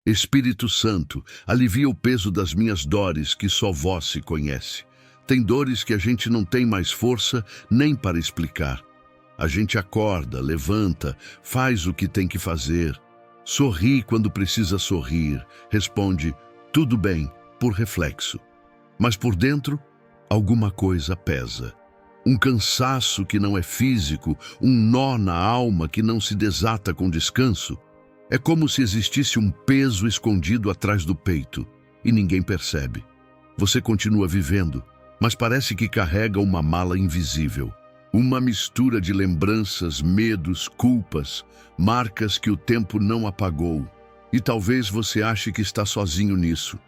Espírito Santo, alivia o peso das minhas dores que só vós se conhece. Tem dores que a gente não tem mais força nem para explicar. A gente acorda, levanta, faz o que tem que fazer. Sorri quando precisa sorrir. Responde, tudo bem, por reflexo. Mas por dentro, alguma coisa pesa. Um cansaço que não é físico, um nó na alma que não se desata com descanso. É como se existisse um peso escondido atrás do peito e ninguém percebe. Você continua vivendo, mas parece que carrega uma mala invisível. Uma mistura de lembranças, medos, culpas, marcas que o tempo não apagou. E talvez você ache que está sozinho nisso,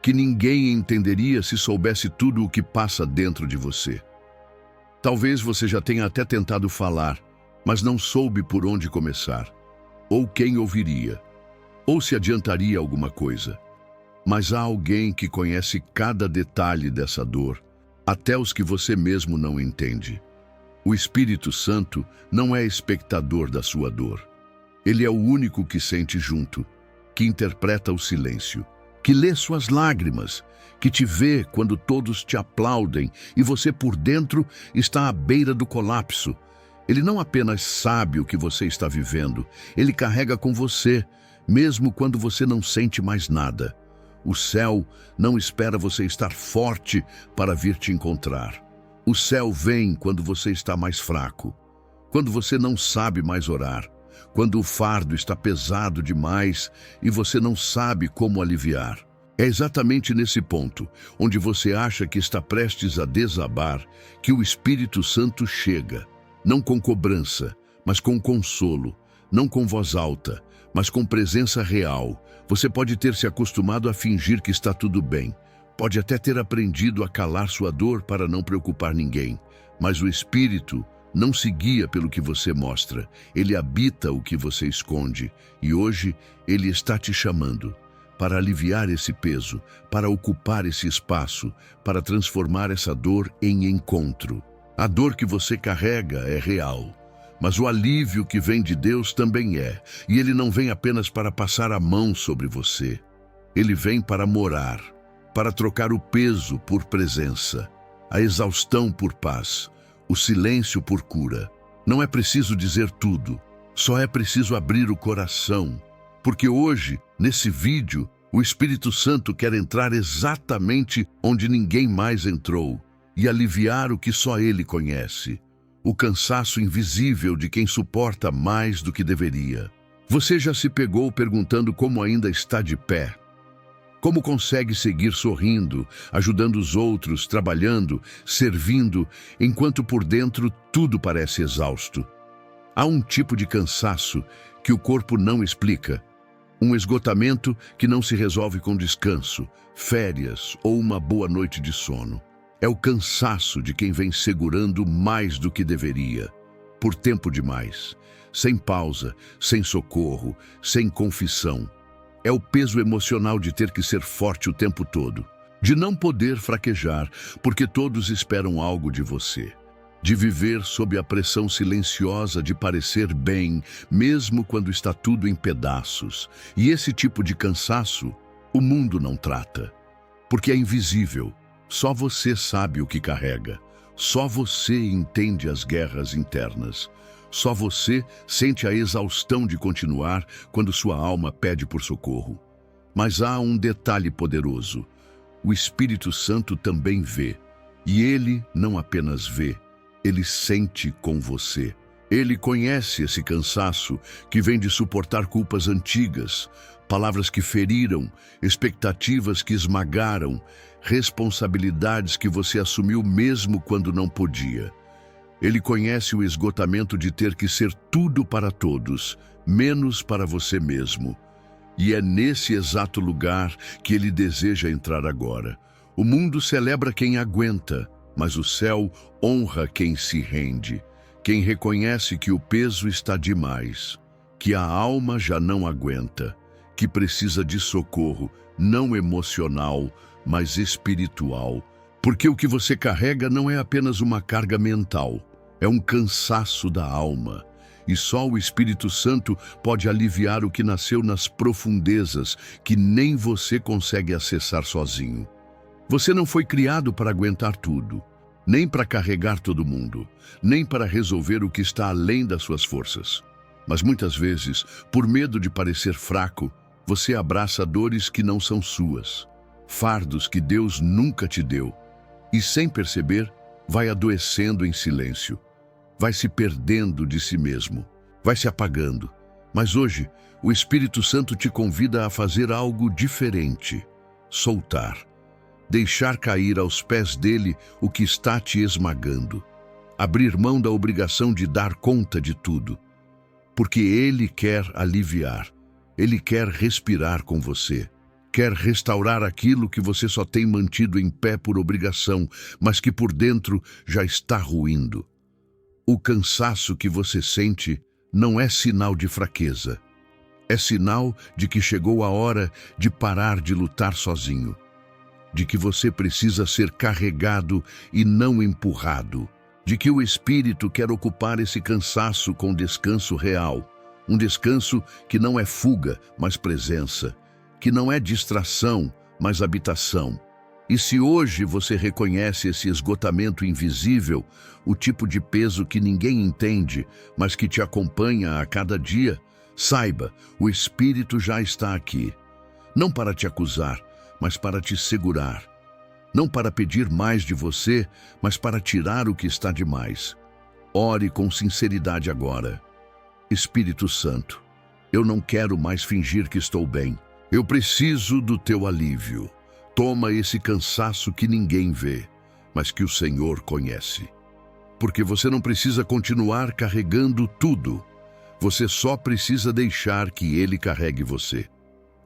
que ninguém entenderia se soubesse tudo o que passa dentro de você. Talvez você já tenha até tentado falar, mas não soube por onde começar, ou quem ouviria, ou se adiantaria alguma coisa. Mas há alguém que conhece cada detalhe dessa dor, até os que você mesmo não entende. O Espírito Santo não é espectador da sua dor. Ele é o único que sente junto, que interpreta o silêncio, que lê suas lágrimas, que te vê quando todos te aplaudem e você por dentro está à beira do colapso. Ele não apenas sabe o que você está vivendo, ele carrega com você, mesmo quando você não sente mais nada. O céu não espera você estar forte para vir te encontrar. O céu vem quando você está mais fraco, quando você não sabe mais orar, quando o fardo está pesado demais e você não sabe como aliviar. É exatamente nesse ponto, onde você acha que está prestes a desabar, que o Espírito Santo chega, não com cobrança, mas com consolo, não com voz alta, mas com presença real. Você pode ter se acostumado a fingir que está tudo bem, pode até ter aprendido a calar sua dor para não preocupar ninguém, mas o Espírito não se guia pelo que você mostra, ele habita o que você esconde, e hoje ele está te chamando para aliviar esse peso, para ocupar esse espaço, para transformar essa dor em encontro. A dor que você carrega é real, mas o alívio que vem de Deus também é, e ele não vem apenas para passar a mão sobre você. Ele vem para morar, para trocar o peso por presença, a exaustão por paz, o silêncio por cura. Não é preciso dizer tudo, só é preciso abrir o coração, porque hoje, nesse vídeo, o Espírito Santo quer entrar exatamente onde ninguém mais entrou e aliviar o que só ele conhece, o cansaço invisível de quem suporta mais do que deveria. Você já se pegou perguntando como ainda está de pé? Como consegue seguir sorrindo, ajudando os outros, trabalhando, servindo, enquanto por dentro tudo parece exausto? Há um tipo de cansaço que o corpo não explica, um esgotamento que não se resolve com descanso, férias ou uma boa noite de sono. É o cansaço de quem vem segurando mais do que deveria, por tempo demais, sem pausa, sem socorro, sem confissão. É o peso emocional de ter que ser forte o tempo todo, de não poder fraquejar, porque todos esperam algo de você, de viver sob a pressão silenciosa de parecer bem, mesmo quando está tudo em pedaços. E esse tipo de cansaço, o mundo não trata, porque é invisível. Só você sabe o que carrega. Só você entende as guerras internas. Só você sente a exaustão de continuar quando sua alma pede por socorro. Mas há um detalhe poderoso. O Espírito Santo também vê. E ele não apenas vê, ele sente com você. Ele conhece esse cansaço que vem de suportar culpas antigas, palavras que feriram, expectativas que esmagaram, responsabilidades que você assumiu mesmo quando não podia. Ele conhece o esgotamento de ter que ser tudo para todos, menos para você mesmo. E é nesse exato lugar que ele deseja entrar agora. O mundo celebra quem aguenta, mas o céu honra quem se rende, quem reconhece que o peso está demais, que a alma já não aguenta, que precisa de socorro, não emocional, mas espiritual. Porque o que você carrega não é apenas uma carga mental, é um cansaço da alma. e só o Espírito Santo pode aliviar o que nasceu nas profundezas, que nem você consegue acessar sozinho. Você não foi criado para aguentar tudo, nem para carregar todo mundo, nem para resolver o que está além das suas forças. Mas muitas vezes, por medo de parecer fraco, você abraça dores que não são suas, fardos que Deus nunca te deu, e sem perceber, vai adoecendo em silêncio, vai se perdendo de si mesmo, vai se apagando. Mas hoje, o Espírito Santo te convida a fazer algo diferente: soltar, deixar cair aos pés dele o que está te esmagando, abrir mão da obrigação de dar conta de tudo, porque ele quer aliviar, ele quer respirar com você, quer restaurar aquilo que você só tem mantido em pé por obrigação, mas que por dentro já está ruindo. O cansaço que você sente não é sinal de fraqueza, é sinal de que chegou a hora de parar de lutar sozinho, de que você precisa ser carregado e não empurrado, de que o Espírito quer ocupar esse cansaço com descanso real, um descanso que não é fuga, mas presença, que não é distração, mas habitação. E se hoje você reconhece esse esgotamento invisível, o tipo de peso que ninguém entende, mas que te acompanha a cada dia, saiba, o Espírito já está aqui. Não para te acusar, mas para te segurar. Não para pedir mais de você, mas para tirar o que está demais. Ore com sinceridade agora. Espírito Santo, eu não quero mais fingir que estou bem. Eu preciso do teu alívio. Toma esse cansaço que ninguém vê, mas que o Senhor conhece. Porque você não precisa continuar carregando tudo. Você só precisa deixar que Ele carregue você.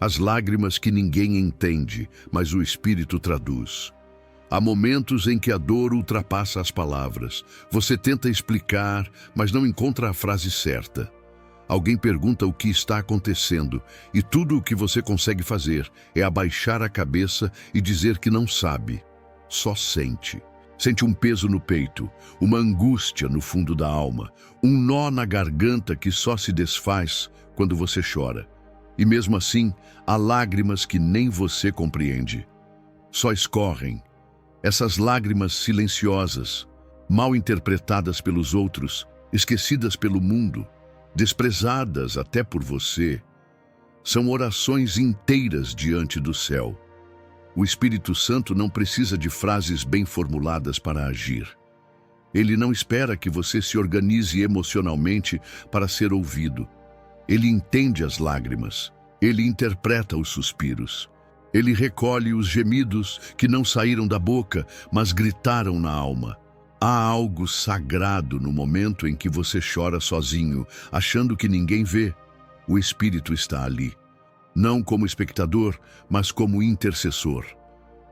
As lágrimas que ninguém entende, mas o Espírito traduz. Há momentos em que a dor ultrapassa as palavras. Você tenta explicar, mas não encontra a frase certa. Alguém pergunta o que está acontecendo, e tudo o que você consegue fazer é abaixar a cabeça e dizer que não sabe. Só sente. Sente um peso no peito, uma angústia no fundo da alma, um nó na garganta que só se desfaz quando você chora. E mesmo assim, há lágrimas que nem você compreende. Só escorrem. Essas lágrimas silenciosas, mal interpretadas pelos outros, esquecidas pelo mundo, desprezadas até por você, são orações inteiras diante do céu. O Espírito Santo não precisa de frases bem formuladas para agir. Ele não espera que você se organize emocionalmente para ser ouvido. Ele entende as lágrimas, ele interpreta os suspiros. Ele recolhe os gemidos que não saíram da boca, mas gritaram na alma. Há algo sagrado no momento em que você chora sozinho, achando que ninguém vê. O Espírito está ali, não como espectador, mas como intercessor.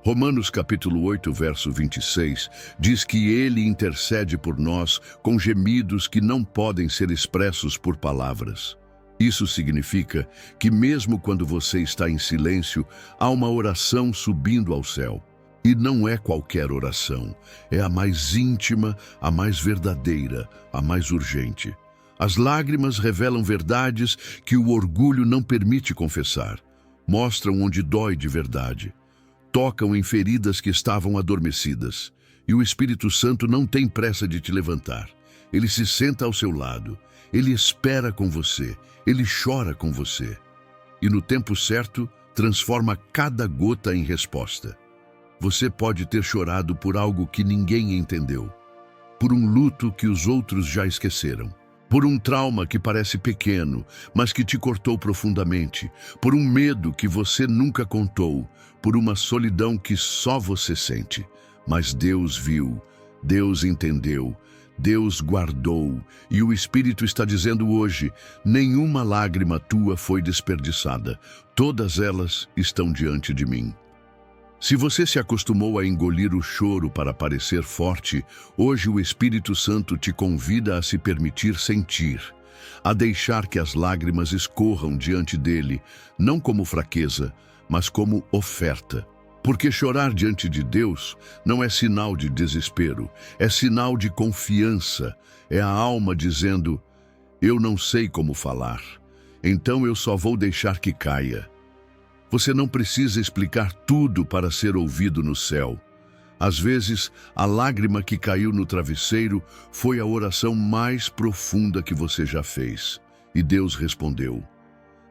Romanos capítulo 8, verso 26, diz que ele intercede por nós com gemidos que não podem ser expressos por palavras. Isso significa que mesmo quando você está em silêncio, há uma oração subindo ao céu. E não é qualquer oração, é a mais íntima, a mais verdadeira, a mais urgente. As lágrimas revelam verdades que o orgulho não permite confessar, mostram onde dói de verdade, tocam em feridas que estavam adormecidas. E o Espírito Santo não tem pressa de te levantar. Ele se senta ao seu lado, ele espera com você, ele chora com você. E no tempo certo, transforma cada gota em resposta. Você pode ter chorado por algo que ninguém entendeu, por um luto que os outros já esqueceram, por um trauma que parece pequeno, mas que te cortou profundamente, por um medo que você nunca contou, por uma solidão que só você sente. Mas Deus viu, Deus entendeu, Deus guardou, e o Espírito está dizendo hoje: nenhuma lágrima tua foi desperdiçada, todas elas estão diante de mim. Se você se acostumou a engolir o choro para parecer forte, hoje o Espírito Santo te convida a se permitir sentir, a deixar que as lágrimas escorram diante dele, não como fraqueza, mas como oferta. Porque chorar diante de Deus não é sinal de desespero, é sinal de confiança, é a alma dizendo: Eu não sei como falar, então eu só vou deixar que caia. Você não precisa explicar tudo para ser ouvido no céu. Às vezes, a lágrima que caiu no travesseiro foi a oração mais profunda que você já fez. E Deus respondeu.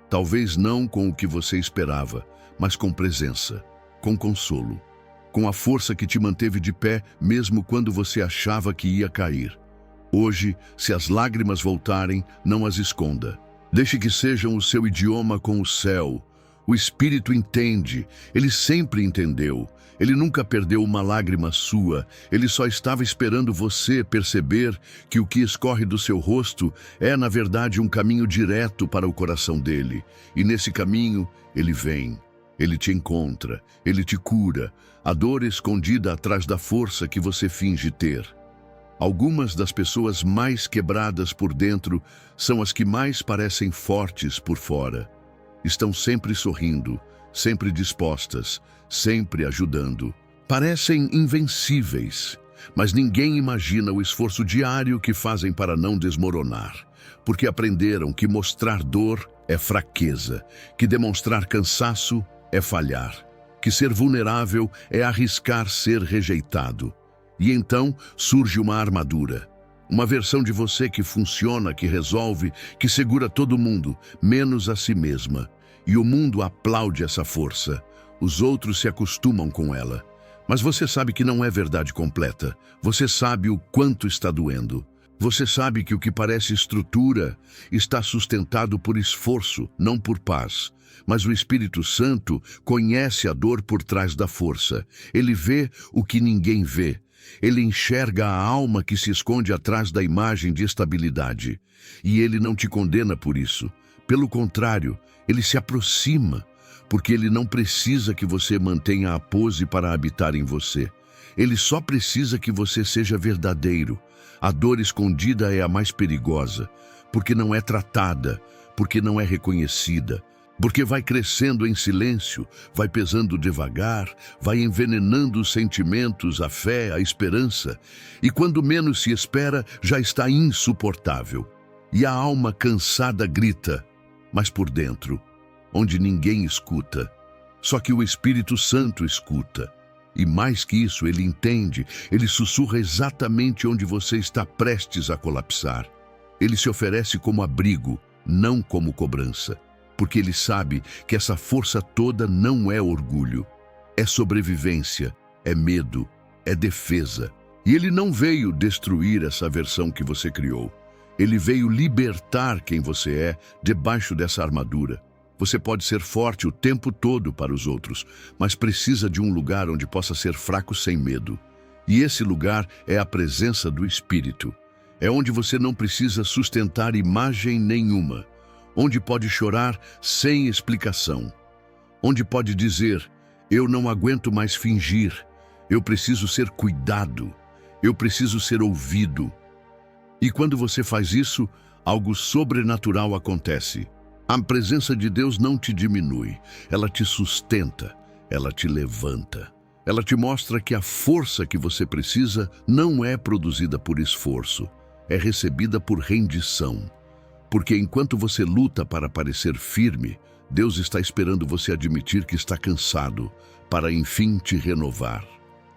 Talvez não com o que você esperava, mas com presença, com consolo, com a força que te manteve de pé mesmo quando você achava que ia cair. Hoje, se as lágrimas voltarem, não as esconda. Deixe que sejam o seu idioma com o céu. O Espírito entende, ele sempre entendeu. Ele nunca perdeu uma lágrima sua, ele só estava esperando você perceber que o que escorre do seu rosto é, na verdade, um caminho direto para o coração dele. E nesse caminho, ele vem, ele te encontra, ele te cura, a dor escondida atrás da força que você finge ter. Algumas das pessoas mais quebradas por dentro são as que mais parecem fortes por fora. Estão sempre sorrindo, sempre dispostas, sempre ajudando. Parecem invencíveis, mas ninguém imagina o esforço diário que fazem para não desmoronar, porque aprenderam que mostrar dor é fraqueza, que demonstrar cansaço é falhar, que ser vulnerável é arriscar ser rejeitado. E então surge uma armadura, uma versão de você que funciona, que resolve, que segura todo mundo, menos a si mesma. E o mundo aplaude essa força. Os outros se acostumam com ela. Mas você sabe que não é verdade completa. Você sabe o quanto está doendo. Você sabe que o que parece estrutura está sustentado por esforço, não por paz. Mas o Espírito Santo conhece a dor por trás da força. Ele vê o que ninguém vê. Ele enxerga a alma que se esconde atrás da imagem de estabilidade. E ele não te condena por isso. Pelo contrário, ele se aproxima, porque ele não precisa que você mantenha a pose para habitar em você. Ele só precisa que você seja verdadeiro. A dor escondida é a mais perigosa, porque não é tratada, porque não é reconhecida, porque vai crescendo em silêncio, vai pesando devagar, vai envenenando os sentimentos, a fé, a esperança, e quando menos se espera, já está insuportável. E a alma cansada grita, mas por dentro, onde ninguém escuta, só que o Espírito Santo escuta. E mais que isso, ele entende, ele sussurra exatamente onde você está prestes a colapsar. Ele se oferece como abrigo, não como cobrança, porque ele sabe que essa força toda não é orgulho, é sobrevivência, é medo, é defesa. E ele não veio destruir essa versão que você criou. Ele veio libertar quem você é debaixo dessa armadura. Você pode ser forte o tempo todo para os outros, mas precisa de um lugar onde possa ser fraco sem medo. E esse lugar é a presença do Espírito. É onde você não precisa sustentar imagem nenhuma, onde pode chorar sem explicação, onde pode dizer, eu não aguento mais fingir, eu preciso ser cuidado, eu preciso ser ouvido. E quando você faz isso, algo sobrenatural acontece. A presença de Deus não te diminui, ela te sustenta, ela te levanta. Ela te mostra que a força que você precisa não é produzida por esforço, é recebida por rendição. Porque enquanto você luta para parecer firme, Deus está esperando você admitir que está cansado, para enfim te renovar.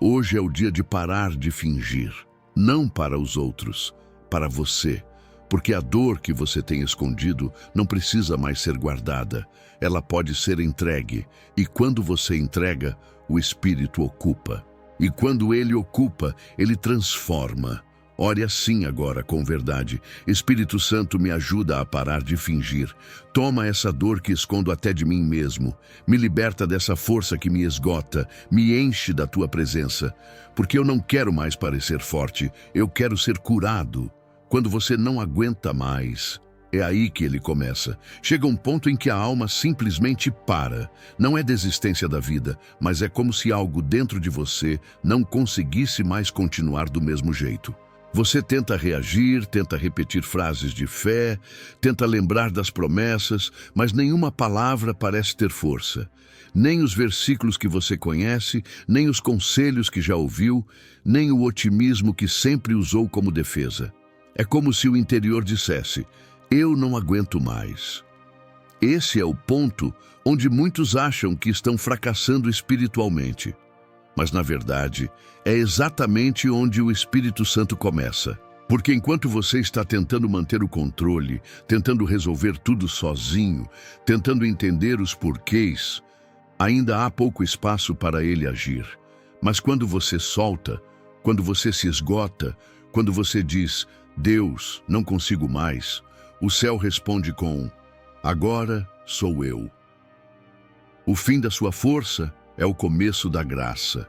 Hoje é o dia de parar de fingir, não para os outros, para você. Porque a dor que você tem escondido não precisa mais ser guardada, ela pode ser entregue. E quando você entrega, o Espírito ocupa. E quando ele ocupa, ele transforma. Ore assim agora com verdade. Espírito Santo, me ajuda a parar de fingir. Toma essa dor que escondo até de mim mesmo. Me liberta dessa força que me esgota. Me enche da tua presença. Porque eu não quero mais parecer forte. Eu quero ser curado. Quando você não aguenta mais, é aí que ele começa. Chega um ponto em que a alma simplesmente para. Não é desistência da vida, mas é como se algo dentro de você não conseguisse mais continuar do mesmo jeito. Você tenta reagir, tenta repetir frases de fé, tenta lembrar das promessas, mas nenhuma palavra parece ter força. Nem os versículos que você conhece, nem os conselhos que já ouviu, nem o otimismo que sempre usou como defesa. É como se o interior dissesse, Eu não aguento mais. Esse é o ponto onde muitos acham que estão fracassando espiritualmente. Mas, na verdade, é exatamente onde o Espírito Santo começa. Porque enquanto você está tentando manter o controle, tentando resolver tudo sozinho, tentando entender os porquês, ainda há pouco espaço para ele agir. Mas quando você solta, quando você se esgota, quando você diz, Deus, não consigo mais, o céu responde com, agora sou eu. O fim da sua força é o começo da graça,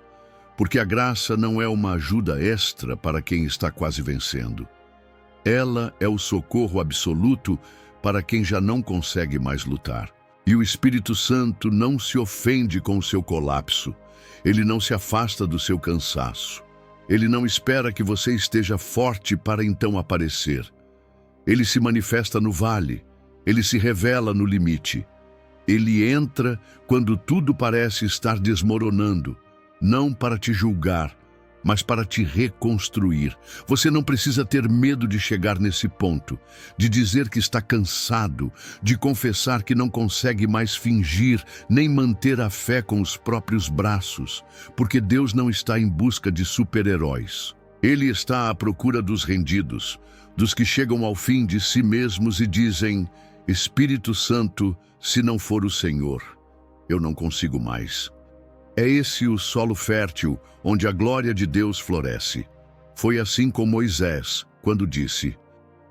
porque a graça não é uma ajuda extra para quem está quase vencendo. Ela é o socorro absoluto para quem já não consegue mais lutar. E o Espírito Santo não se ofende com o seu colapso. Ele não se afasta do seu cansaço. Ele não espera que você esteja forte para então aparecer. Ele se manifesta no vale. Ele se revela no limite. Ele entra quando tudo parece estar desmoronando, não para te julgar, mas para te reconstruir. Você não precisa ter medo de chegar nesse ponto, de dizer que está cansado, de confessar que não consegue mais fingir, nem manter a fé com os próprios braços, porque Deus não está em busca de super-heróis. Ele está à procura dos rendidos, dos que chegam ao fim de si mesmos e dizem, Espírito Santo, se não for o Senhor, eu não consigo mais. É esse o solo fértil onde a glória de Deus floresce. Foi assim com Moisés, quando disse,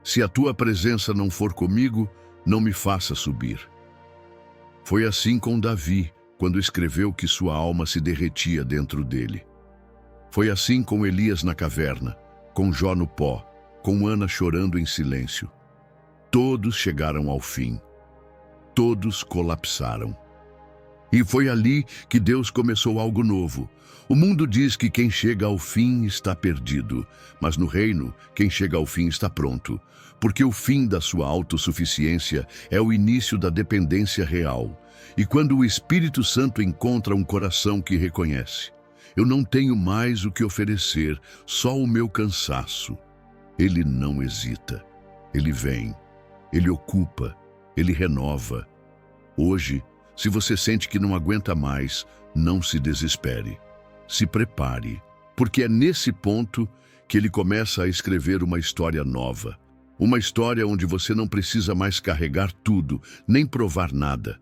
se a tua presença não for comigo, não me faça subir. Foi assim com Davi, quando escreveu que sua alma se derretia dentro dele. Foi assim com Elias na caverna, com Jó no pó, com Ana chorando em silêncio. Todos chegaram ao fim. Todos colapsaram. E foi ali que Deus começou algo novo. O mundo diz que quem chega ao fim está perdido, mas no reino, quem chega ao fim está pronto, porque o fim da sua autossuficiência é o início da dependência real. E quando o Espírito Santo encontra um coração que reconhece, eu não tenho mais o que oferecer, só o meu cansaço. Ele não hesita. Ele vem. Ele ocupa. Ele renova. Hoje, se você sente que não aguenta mais, não se desespere. Se prepare, porque é nesse ponto que ele começa a escrever uma história nova. Uma história onde você não precisa mais carregar tudo, nem provar nada.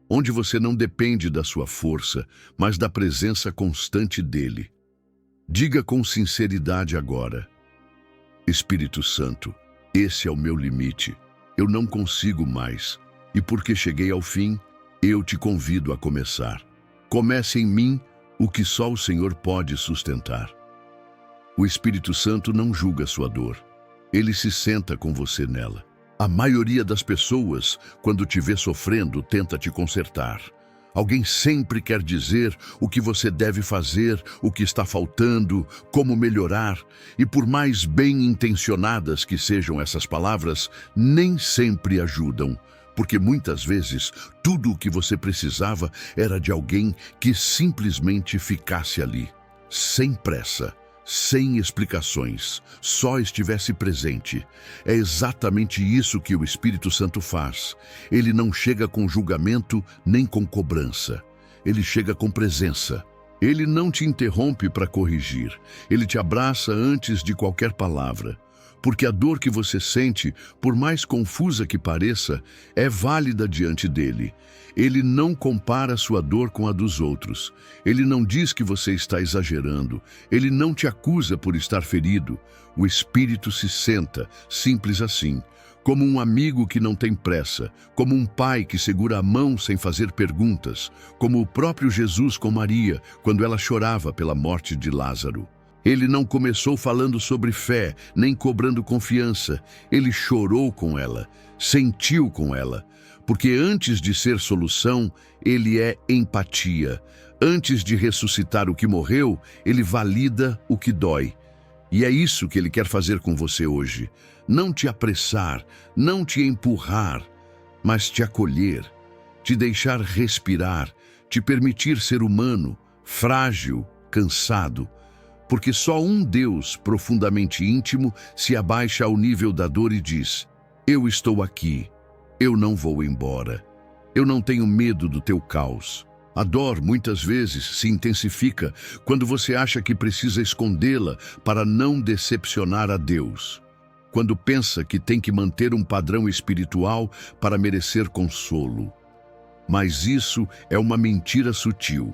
Onde você não depende da sua força, mas da presença constante dele. Diga com sinceridade agora, Espírito Santo, esse é o meu limite. Eu não consigo mais. E porque cheguei ao fim, eu te convido a começar. Comece em mim o que só o Senhor pode sustentar. O Espírito Santo não julga sua dor. Ele se senta com você nela. A maioria das pessoas, quando te vê sofrendo, tenta te consertar. Alguém sempre quer dizer o que você deve fazer, o que está faltando, como melhorar. E por mais bem intencionadas que sejam essas palavras, nem sempre ajudam. Porque muitas vezes tudo o que você precisava era de alguém que simplesmente ficasse ali, sem pressa, sem explicações, só estivesse presente. É exatamente isso que o Espírito Santo faz. Ele não chega com julgamento nem com cobrança. Ele chega com presença. Ele não te interrompe para corrigir. Ele te abraça antes de qualquer palavra. Porque a dor que você sente, por mais confusa que pareça, é válida diante dele. Ele não compara sua dor com a dos outros. Ele não diz que você está exagerando. Ele não te acusa por estar ferido. O Espírito se senta, simples assim, como um amigo que não tem pressa, como um pai que segura a mão sem fazer perguntas, como o próprio Jesus com Maria, quando ela chorava pela morte de Lázaro. Ele não começou falando sobre fé, nem cobrando confiança. Ele chorou com ela, sentiu com ela. Porque antes de ser solução, ele é empatia. Antes de ressuscitar o que morreu, ele valida o que dói. E é isso que ele quer fazer com você hoje. Não te apressar, não te empurrar, mas te acolher, te deixar respirar, te permitir ser humano, frágil, cansado. Porque só um Deus profundamente íntimo se abaixa ao nível da dor e diz, Eu estou aqui. Eu não vou embora. Eu não tenho medo do teu caos. A dor, muitas vezes, se intensifica quando você acha que precisa escondê-la para não decepcionar a Deus. Quando pensa que tem que manter um padrão espiritual para merecer consolo. Mas isso é uma mentira sutil,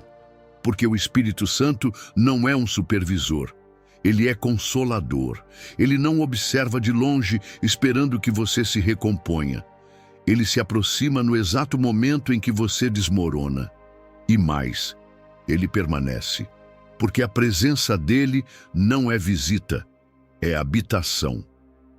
porque o Espírito Santo não é um supervisor. Ele é consolador. Ele não observa de longe esperando que você se recomponha. Ele se aproxima no exato momento em que você desmorona. E mais, ele permanece, porque a presença dele não é visita, é habitação.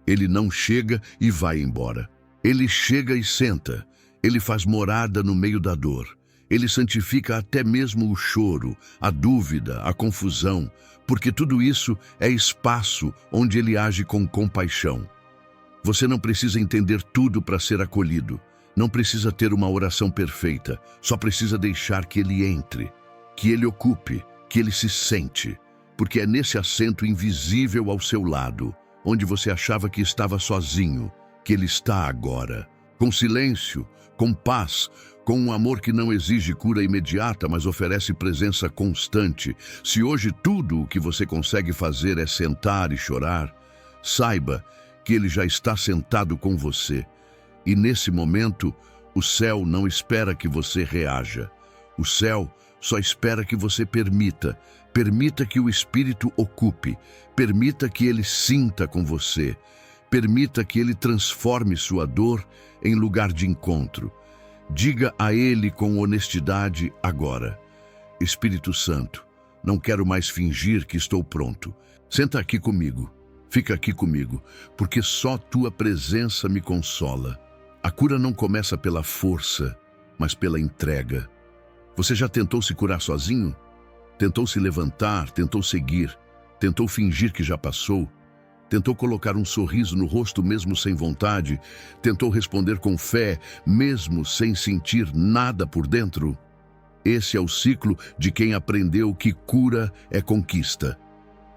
Ele não chega e vai embora. Ele chega e senta. Ele faz morada no meio da dor. Ele santifica até mesmo o choro, a dúvida, a confusão, porque tudo isso é espaço onde ele age com compaixão. Você não precisa entender tudo para ser acolhido. Não precisa ter uma oração perfeita. Só precisa deixar que ele entre, que ele ocupe, que ele se sente. Porque é nesse assento invisível ao seu lado, onde você achava que estava sozinho, que ele está agora. Com silêncio, com paz, com um amor que não exige cura imediata, mas oferece presença constante. Se hoje tudo o que você consegue fazer é sentar e chorar, saiba que ele já está sentado com você. E nesse momento, o céu não espera que você reaja. O céu só espera que você permita. Permita que o Espírito ocupe. Permita que ele sinta com você. Permita que ele transforme sua dor em lugar de encontro. Diga a ele com honestidade agora: Espírito Santo, não quero mais fingir que estou pronto. Senta aqui comigo. Fica aqui comigo, porque só tua presença me consola. A cura não começa pela força, mas pela entrega. Você já tentou se curar sozinho? Tentou se levantar, tentou seguir, tentou fingir que já passou, tentou colocar um sorriso no rosto mesmo sem vontade, tentou responder com fé mesmo sem sentir nada por dentro? Esse é o ciclo de quem aprendeu que cura é conquista,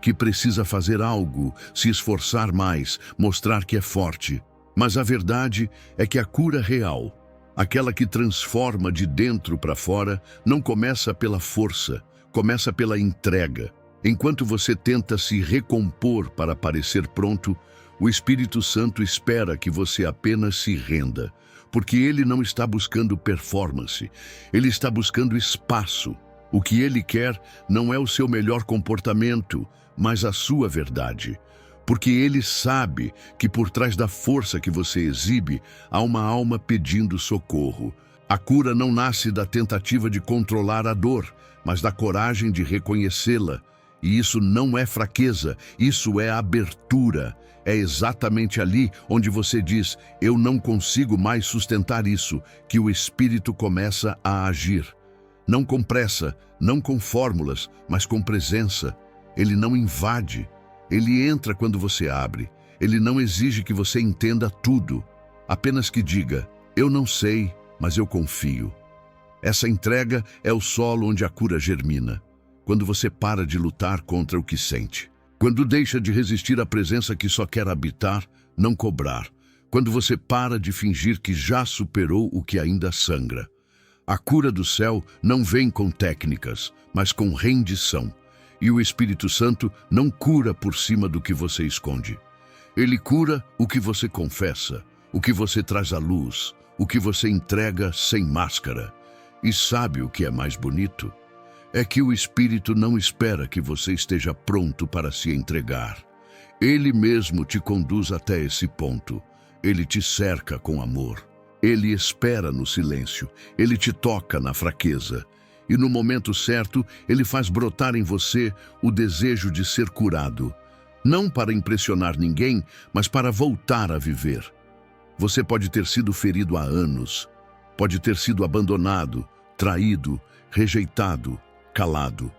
que precisa fazer algo, se esforçar mais, mostrar que é forte. Mas a verdade é que a cura real, aquela que transforma de dentro para fora, não começa pela força, começa pela entrega. Enquanto você tenta se recompor para parecer pronto, o Espírito Santo espera que você apenas se renda, porque ele não está buscando performance, ele está buscando espaço. O que ele quer não é o seu melhor comportamento, mas a sua verdade. Porque ele sabe que por trás da força que você exibe, há uma alma pedindo socorro. A cura não nasce da tentativa de controlar a dor, mas da coragem de reconhecê-la. E isso não é fraqueza, isso é abertura. É exatamente ali onde você diz: eu não consigo mais sustentar isso, que o Espírito começa a agir. Não com pressa, não com fórmulas, mas com presença. Ele não invade. Ele entra quando você abre. Ele não exige que você entenda tudo. Apenas que diga: eu não sei, mas eu confio. Essa entrega é o solo onde a cura germina. Quando você para de lutar contra o que sente. Quando deixa de resistir à presença que só quer habitar, não cobrar. Quando você para de fingir que já superou o que ainda sangra. A cura do céu não vem com técnicas, mas com rendição. E o Espírito Santo não cura por cima do que você esconde. Ele cura o que você confessa, o que você traz à luz, o que você entrega sem máscara. E sabe o que é mais bonito? É que o Espírito não espera que você esteja pronto para se entregar. Ele mesmo te conduz até esse ponto. Ele te cerca com amor. Ele espera no silêncio. Ele te toca na fraqueza. E no momento certo, ele faz brotar em você o desejo de ser curado. Não para impressionar ninguém, mas para voltar a viver. Você pode ter sido ferido há anos. Pode ter sido abandonado, traído, rejeitado, calado.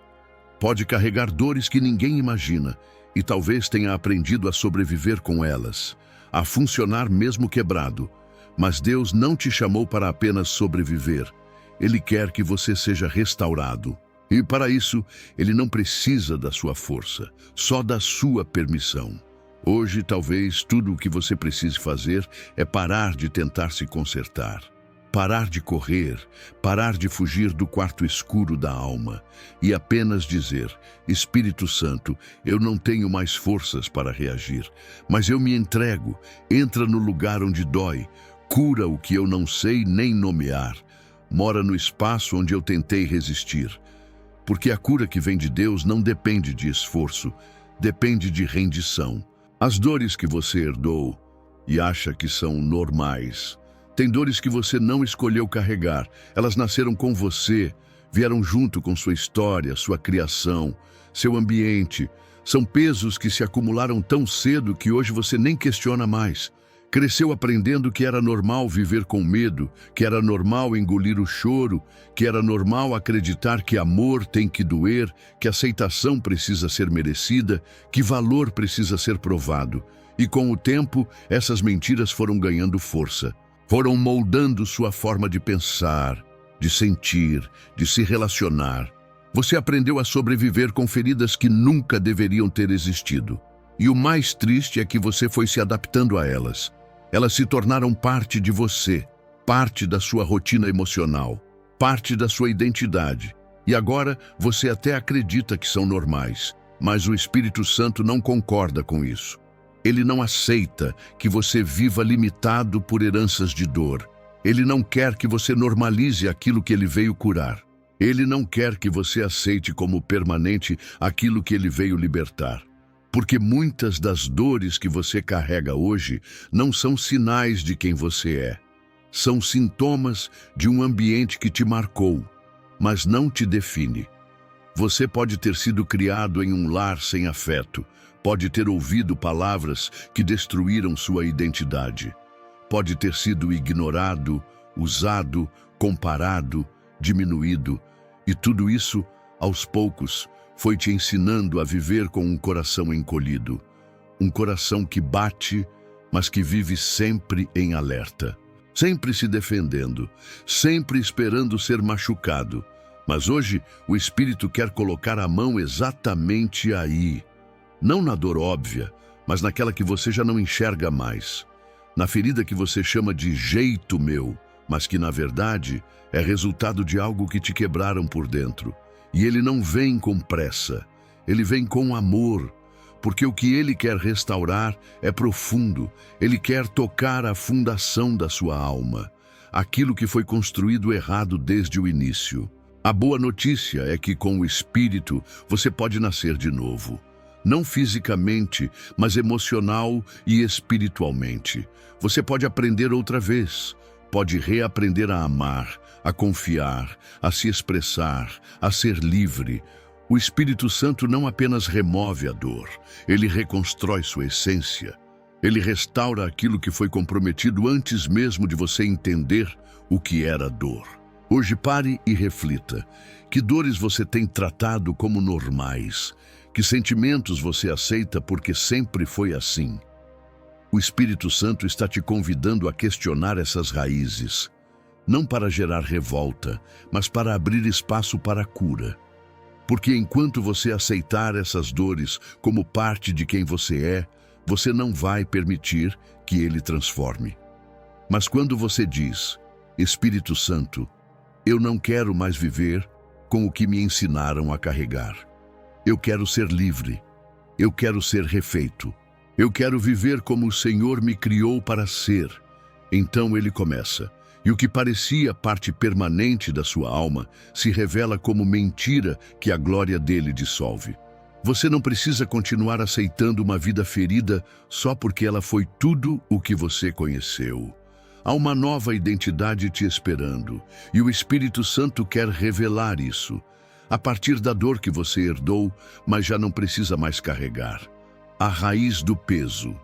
Pode carregar dores que ninguém imagina e talvez tenha aprendido a sobreviver com elas, a funcionar mesmo quebrado. Mas Deus não te chamou para apenas sobreviver. Ele quer que você seja restaurado. E para isso, ele não precisa da sua força, só da sua permissão. Hoje, talvez, tudo o que você precise fazer é parar de tentar se consertar. Parar de correr, parar de fugir do quarto escuro da alma e apenas dizer: Espírito Santo, eu não tenho mais forças para reagir, mas eu me entrego, entra no lugar onde dói, cura o que eu não sei nem nomear, mora no espaço onde eu tentei resistir. Porque a cura que vem de Deus não depende de esforço, depende de rendição. As dores que você herdou e acha que são normais, tem dores que você não escolheu carregar. Elas nasceram com você, vieram junto com sua história, sua criação, seu ambiente. São pesos que se acumularam tão cedo que hoje você nem questiona mais. Cresceu aprendendo que era normal viver com medo, que era normal engolir o choro, que era normal acreditar que amor tem que doer, que aceitação precisa ser merecida, que valor precisa ser provado. E com o tempo, essas mentiras foram ganhando força. Foram moldando sua forma de pensar, de sentir, de se relacionar. Você aprendeu a sobreviver com feridas que nunca deveriam ter existido. E o mais triste é que você foi se adaptando a elas. Elas se tornaram parte de você, parte da sua rotina emocional, parte da sua identidade. E agora você até acredita que são normais, mas o Espírito Santo não concorda com isso. Ele não aceita que você viva limitado por heranças de dor. Ele não quer que você normalize aquilo que ele veio curar. Ele não quer que você aceite como permanente aquilo que ele veio libertar. Porque muitas das dores que você carrega hoje não são sinais de quem você é. São sintomas de um ambiente que te marcou, mas não te define. Você pode ter sido criado em um lar sem afeto, pode ter ouvido palavras que destruíram sua identidade, pode ter sido ignorado, usado, comparado, diminuído, e tudo isso, aos poucos, foi te ensinando a viver com um coração encolhido, um coração que bate, mas que vive sempre em alerta, sempre se defendendo, sempre esperando ser machucado. Mas hoje o Espírito quer colocar a mão exatamente aí, não na dor óbvia, mas naquela que você já não enxerga mais, na ferida que você chama de jeito meu, mas que na verdade é resultado de algo que te quebraram por dentro. E ele não vem com pressa, ele vem com amor, porque o que ele quer restaurar é profundo, ele quer tocar a fundação da sua alma, aquilo que foi construído errado desde o início. A boa notícia é que com o Espírito você pode nascer de novo. Não fisicamente, mas emocional e espiritualmente. Você pode aprender outra vez, pode reaprender a amar, a confiar, a se expressar, a ser livre. O Espírito Santo não apenas remove a dor, ele reconstrói sua essência. Ele restaura aquilo que foi comprometido antes mesmo de você entender o que era dor. Hoje pare e reflita. Que dores você tem tratado como normais? Que sentimentos você aceita porque sempre foi assim? O Espírito Santo está te convidando a questionar essas raízes, não para gerar revolta, mas para abrir espaço para a cura. Porque enquanto você aceitar essas dores como parte de quem você é, você não vai permitir que ele transforme. Mas quando você diz: Espírito Santo, eu não quero mais viver com o que me ensinaram a carregar. Eu quero ser livre. Eu quero ser refeito. Eu quero viver como o Senhor me criou para ser. Então ele começa. E o que parecia parte permanente da sua alma se revela como mentira que a glória dele dissolve. Você não precisa continuar aceitando uma vida ferida só porque ela foi tudo o que você conheceu. Há uma nova identidade te esperando, e o Espírito Santo quer revelar isso, a partir da dor que você herdou, mas já não precisa mais carregar. A raiz do peso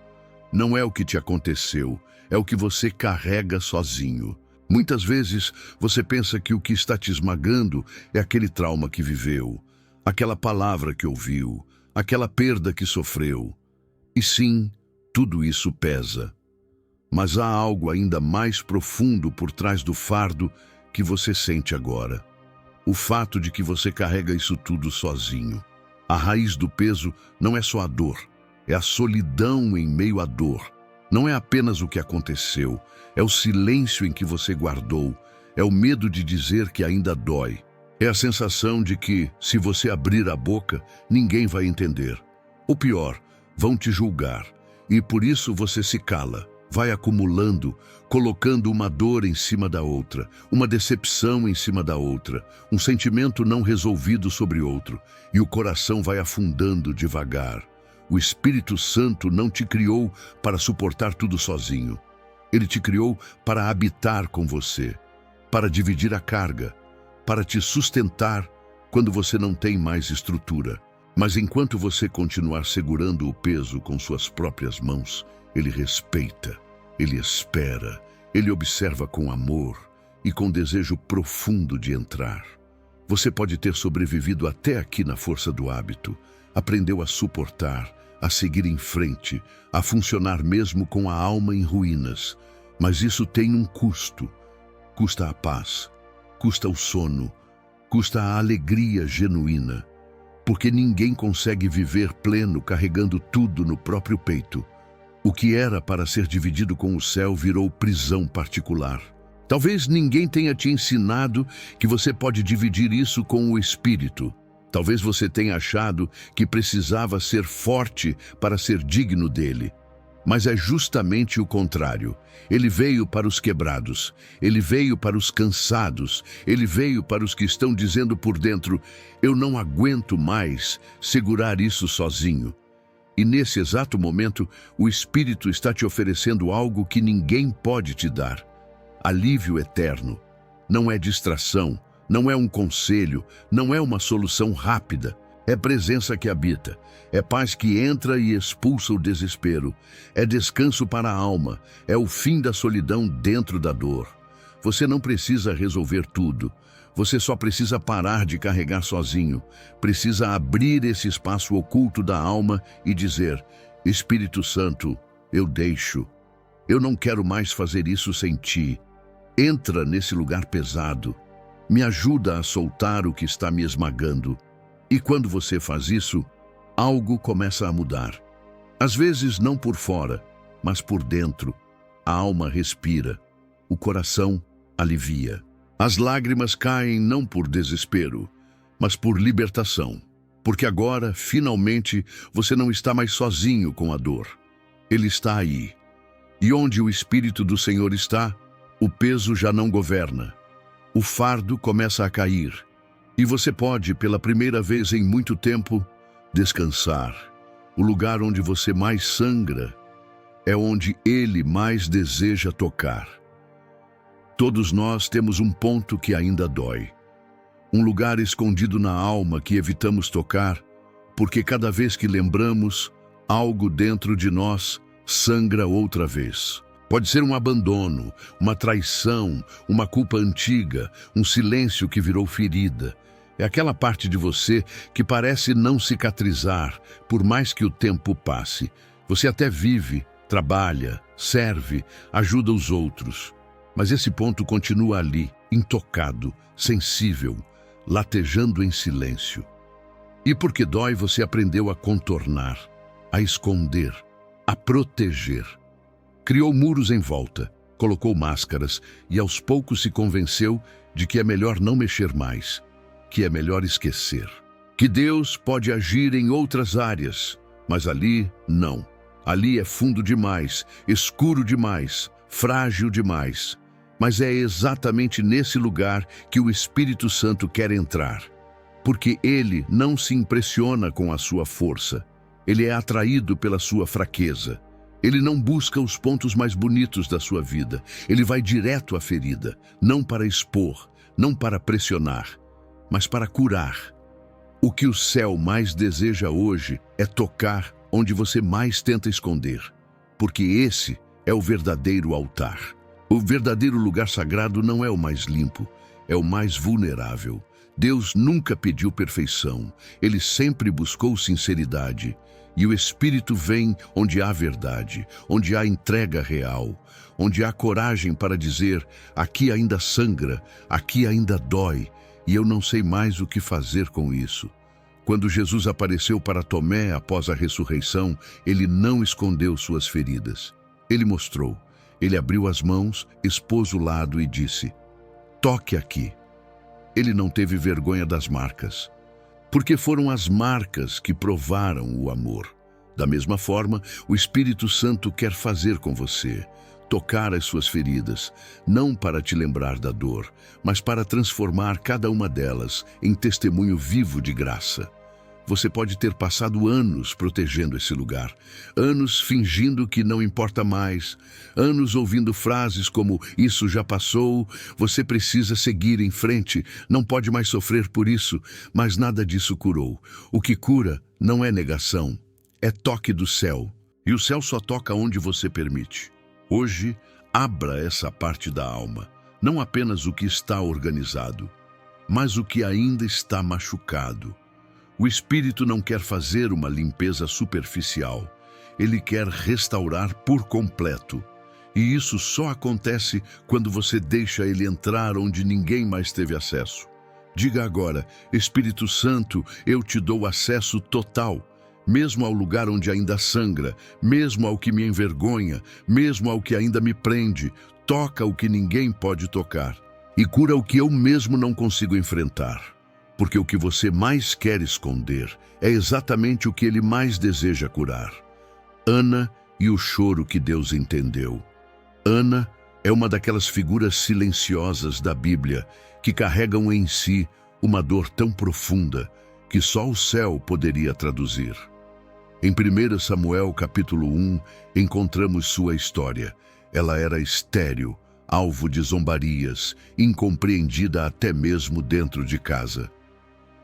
não é o que te aconteceu, é o que você carrega sozinho. Muitas vezes você pensa que o que está te esmagando é aquele trauma que viveu, aquela palavra que ouviu, aquela perda que sofreu. E sim, tudo isso pesa. Mas há algo ainda mais profundo por trás do fardo que você sente agora. O fato de que você carrega isso tudo sozinho. A raiz do peso não é só a dor, é a solidão em meio à dor. Não é apenas o que aconteceu, é o silêncio em que você guardou, é o medo de dizer que ainda dói. É a sensação de que, se você abrir a boca, ninguém vai entender. Ou pior, vão te julgar. E por isso você se cala, vai acumulando, colocando uma dor em cima da outra, uma decepção em cima da outra, um sentimento não resolvido sobre outro, e o coração vai afundando devagar. O Espírito Santo não te criou para suportar tudo sozinho. Ele te criou para habitar com você, para dividir a carga, para te sustentar quando você não tem mais estrutura. Mas enquanto você continuar segurando o peso com suas próprias mãos, ele respeita, ele espera, ele observa com amor e com desejo profundo de entrar. Você pode ter sobrevivido até aqui na força do hábito, aprendeu a suportar, a seguir em frente, a funcionar mesmo com a alma em ruínas. Mas isso tem um custo. Custa a paz, custa o sono, custa a alegria genuína. Porque ninguém consegue viver pleno carregando tudo no próprio peito. O que era para ser dividido com o céu virou prisão particular. Talvez ninguém tenha te ensinado que você pode dividir isso com o Espírito. Talvez você tenha achado que precisava ser forte para ser digno dele. Mas é justamente o contrário. Ele veio para os quebrados, ele veio para os cansados, ele veio para os que estão dizendo por dentro: eu não aguento mais segurar isso sozinho. E nesse exato momento, o Espírito está te oferecendo algo que ninguém pode te dar. Alívio eterno. Não é distração, não é um conselho, não é uma solução rápida. É presença que habita, é paz que entra e expulsa o desespero, é descanso para a alma, é o fim da solidão dentro da dor. Você não precisa resolver tudo, você só precisa parar de carregar sozinho, precisa abrir esse espaço oculto da alma e dizer: Espírito Santo, eu deixo. Eu não quero mais fazer isso sem ti. Entra nesse lugar pesado, me ajuda a soltar o que está me esmagando. E quando você faz isso, algo começa a mudar. Às vezes não por fora, mas por dentro. A alma respira, o coração alivia. As lágrimas caem não por desespero, mas por libertação. Porque agora, finalmente, você não está mais sozinho com a dor. Ele está aí. E onde o Espírito do Senhor está, o peso já não governa. O fardo começa a cair. E você pode, pela primeira vez em muito tempo, descansar. O lugar onde você mais sangra é onde Ele mais deseja tocar. Todos nós temos um ponto que ainda dói. Um lugar escondido na alma que evitamos tocar, porque cada vez que lembramos, algo dentro de nós sangra outra vez. Pode ser um abandono, uma traição, uma culpa antiga, um silêncio que virou ferida. É aquela parte de você que parece não cicatrizar, por mais que o tempo passe. Você até vive, trabalha, serve, ajuda os outros. Mas esse ponto continua ali, intocado, sensível, latejando em silêncio. E porque dói, você aprendeu a contornar, a esconder, a proteger. Criou muros em volta, colocou máscaras e aos poucos se convenceu de que é melhor não mexer mais, que é melhor esquecer. Que Deus pode agir em outras áreas, mas ali não. Ali é fundo demais, escuro demais, frágil demais. Mas é exatamente nesse lugar que o Espírito Santo quer entrar. Porque ele não se impressiona com a sua força. Ele é atraído pela sua fraqueza. Ele não busca os pontos mais bonitos da sua vida. Ele vai direto à ferida, não para expor, não para pressionar, mas para curar. O que o céu mais deseja hoje é tocar onde você mais tenta esconder, porque esse é o verdadeiro altar. O verdadeiro lugar sagrado não é o mais limpo, é o mais vulnerável. Deus nunca pediu perfeição, ele sempre buscou sinceridade. E o Espírito vem onde há verdade, onde há entrega real, onde há coragem para dizer: aqui ainda sangra, aqui ainda dói, e eu não sei mais o que fazer com isso. Quando Jesus apareceu para Tomé após a ressurreição, ele não escondeu suas feridas. Ele mostrou. Ele abriu as mãos, expôs o lado e disse: "Toque aqui." Ele não teve vergonha das marcas, porque foram as marcas que provaram o amor. Da mesma forma, o Espírito Santo quer fazer com você, tocar as suas feridas, não para te lembrar da dor, mas para transformar cada uma delas em testemunho vivo de graça. Você pode ter passado anos protegendo esse lugar, anos fingindo que não importa mais, anos ouvindo frases como "isso já passou", "você precisa seguir em frente", "não pode mais sofrer por isso", mas nada disso curou. O que cura não é negação, é toque do céu. E o céu só toca onde você permite. Hoje, abra essa parte da alma, não apenas o que está organizado, mas o que ainda está machucado. O Espírito não quer fazer uma limpeza superficial. Ele quer restaurar por completo. E isso só acontece quando você deixa ele entrar onde ninguém mais teve acesso. Diga agora: "Espírito Santo, eu te dou acesso total, mesmo ao lugar onde ainda sangra, mesmo ao que me envergonha, mesmo ao que ainda me prende. Toca o que ninguém pode tocar e cura o que eu mesmo não consigo enfrentar. Porque o que você mais quer esconder é exatamente o que ele mais deseja curar." Ana e o choro que Deus entendeu. Ana é uma daquelas figuras silenciosas da Bíblia que carregam em si uma dor tão profunda que só o céu poderia traduzir. Em 1 Samuel capítulo 1, encontramos sua história. Ela era estéril, alvo de zombarias, incompreendida até mesmo dentro de casa.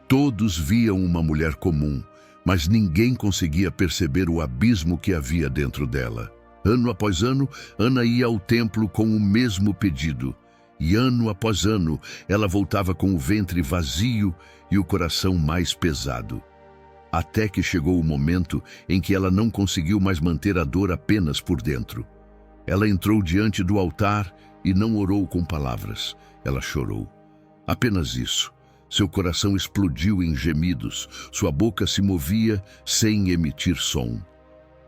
Todos viam uma mulher comum, mas ninguém conseguia perceber o abismo que havia dentro dela. Ano após ano, Ana ia ao templo com o mesmo pedido. E ano após ano, ela voltava com o ventre vazio e o coração mais pesado. Até que chegou o momento em que ela não conseguiu mais manter a dor apenas por dentro. Ela entrou diante do altar e não orou com palavras. Ela chorou. Apenas isso. Seu coração explodiu em gemidos, sua boca se movia sem emitir som.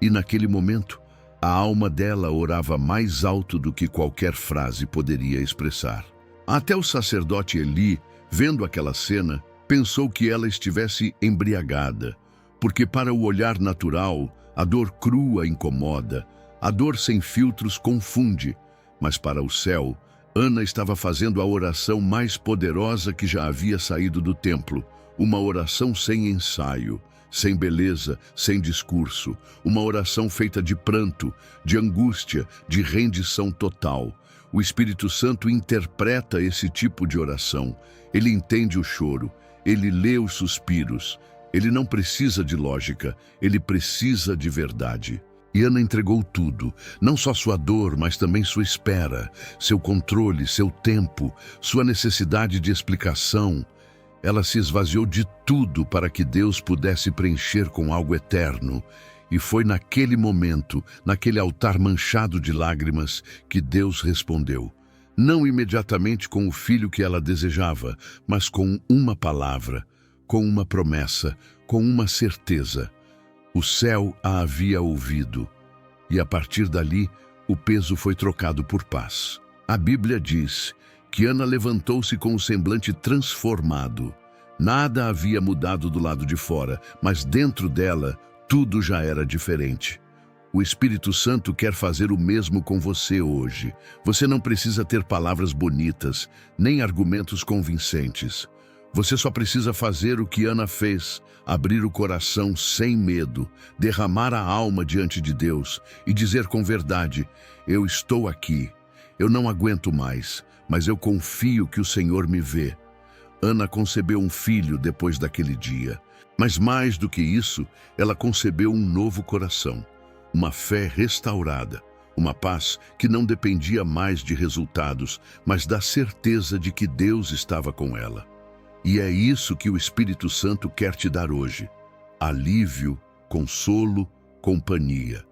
E naquele momento, a alma dela orava mais alto do que qualquer frase poderia expressar. Até o sacerdote Eli, vendo aquela cena, pensou que ela estivesse embriagada, porque para o olhar natural, a dor crua incomoda, a dor sem filtros confunde, mas para o céu, Ana estava fazendo a oração mais poderosa que já havia saído do templo, uma oração sem ensaio, sem beleza, sem discurso, uma oração feita de pranto, de angústia, de rendição total. O Espírito Santo interpreta esse tipo de oração. Ele entende o choro, ele lê os suspiros. Ele não precisa de lógica, ele precisa de verdade. E Ana entregou tudo, não só sua dor, mas também sua espera, seu controle, seu tempo, sua necessidade de explicação. Ela se esvaziou de tudo para que Deus pudesse preencher com algo eterno. E foi naquele momento, naquele altar manchado de lágrimas, que Deus respondeu. Não imediatamente com o filho que ela desejava, mas com uma palavra, com uma promessa, com uma certeza. O céu a havia ouvido, e a partir dali, o peso foi trocado por paz. A Bíblia diz que Ana levantou-se com o semblante transformado. Nada havia mudado do lado de fora, mas dentro dela, tudo já era diferente. O Espírito Santo quer fazer o mesmo com você hoje. Você não precisa ter palavras bonitas, nem argumentos convincentes. Você só precisa fazer o que Ana fez, abrir o coração sem medo, derramar a alma diante de Deus e dizer com verdade: eu estou aqui, eu não aguento mais, mas eu confio que o Senhor me vê. Ana concebeu um filho depois daquele dia, mas mais do que isso, ela concebeu um novo coração, uma fé restaurada, uma paz que não dependia mais de resultados, mas da certeza de que Deus estava com ela. E é isso que o Espírito Santo quer te dar hoje: alívio, consolo, companhia.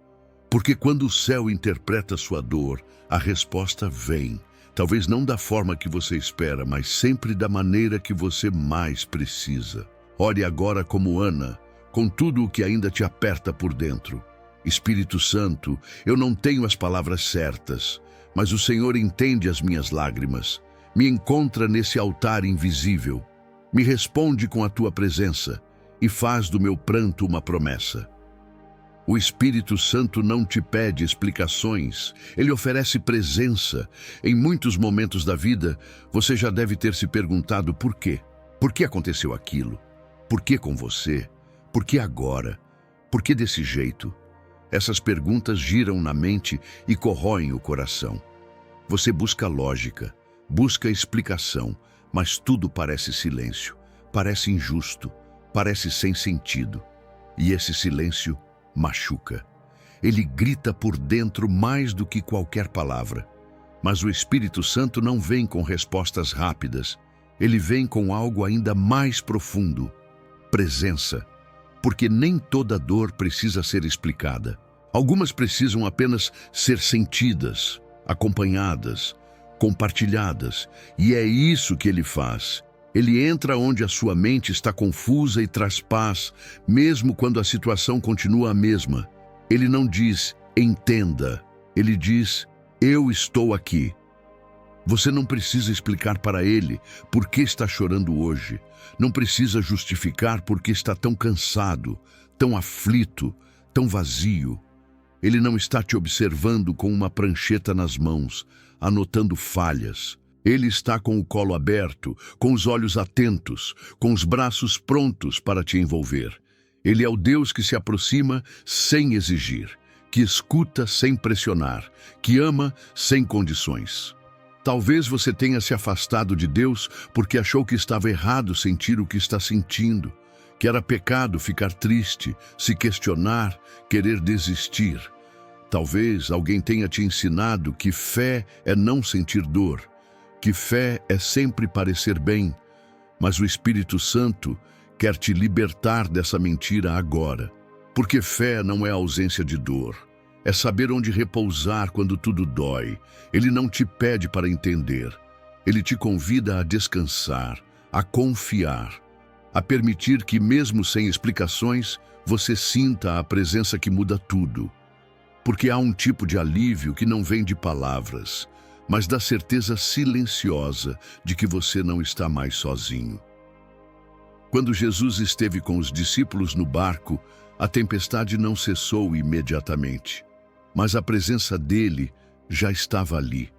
Porque quando o céu interpreta sua dor, a resposta vem. Talvez não da forma que você espera, mas sempre da maneira que você mais precisa. Ore agora como Ana, com tudo o que ainda te aperta por dentro. Espírito Santo, eu não tenho as palavras certas, mas o Senhor entende as minhas lágrimas. Me encontra nesse altar invisível. Me responde com a tua presença e faz do meu pranto uma promessa. O Espírito Santo não te pede explicações, ele oferece presença. Em muitos momentos da vida, você já deve ter se perguntado por quê. Por que aconteceu aquilo? Por que com você? Por que agora? Por que desse jeito? Essas perguntas giram na mente e corroem o coração. Você busca lógica, busca explicação, mas tudo parece silêncio, parece injusto, parece sem sentido. E esse silêncio machuca. Ele grita por dentro mais do que qualquer palavra. Mas o Espírito Santo não vem com respostas rápidas. Ele vem com algo ainda mais profundo: presença. Porque nem toda dor precisa ser explicada. Algumas precisam apenas ser sentidas, acompanhadas, compartilhadas. E é isso que ele faz. Ele entra onde a sua mente está confusa e traz paz, mesmo quando a situação continua a mesma. Ele não diz, entenda. Ele diz, eu estou aqui. Você não precisa explicar para ele por que está chorando hoje. Não precisa justificar por que está tão cansado, tão aflito, tão vazio. Ele não está te observando com uma prancheta nas mãos, anotando falhas. Ele está com o colo aberto, com os olhos atentos, com os braços prontos para te envolver. Ele é o Deus que se aproxima sem exigir, que escuta sem pressionar, que ama sem condições. Talvez você tenha se afastado de Deus porque achou que estava errado sentir o que está sentindo, que era pecado ficar triste, se questionar, querer desistir. Talvez alguém tenha te ensinado que fé é não sentir dor, que fé é sempre parecer bem, mas o Espírito Santo quer te libertar dessa mentira agora. Porque fé não é ausência de dor, é saber onde repousar quando tudo dói. Ele não te pede para entender, ele te convida a descansar, a confiar, a permitir que mesmo sem explicações, você sinta a presença que muda tudo. Porque há um tipo de alívio que não vem de palavras, mas da certeza silenciosa de que você não está mais sozinho. Quando Jesus esteve com os discípulos no barco, a tempestade não cessou imediatamente, mas a presença dele já estava ali,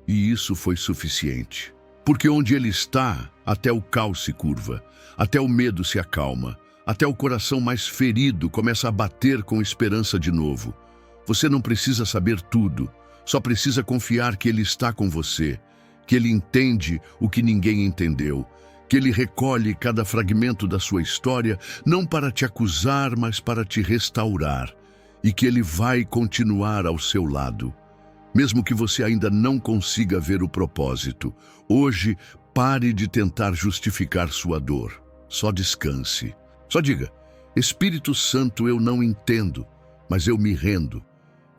e isso foi suficiente. Porque onde ele está, até o caos se curva, até o medo se acalma, até o coração mais ferido começa a bater com esperança de novo. Você não precisa saber tudo, só precisa confiar que ele está com você, que ele entende o que ninguém entendeu, que ele recolhe cada fragmento da sua história, não para te acusar, mas para te restaurar, e que ele vai continuar ao seu lado. Mesmo que você ainda não consiga ver o propósito, hoje pare de tentar justificar sua dor. Só descanse. Só diga, Espírito Santo, eu não entendo, mas eu me rendo.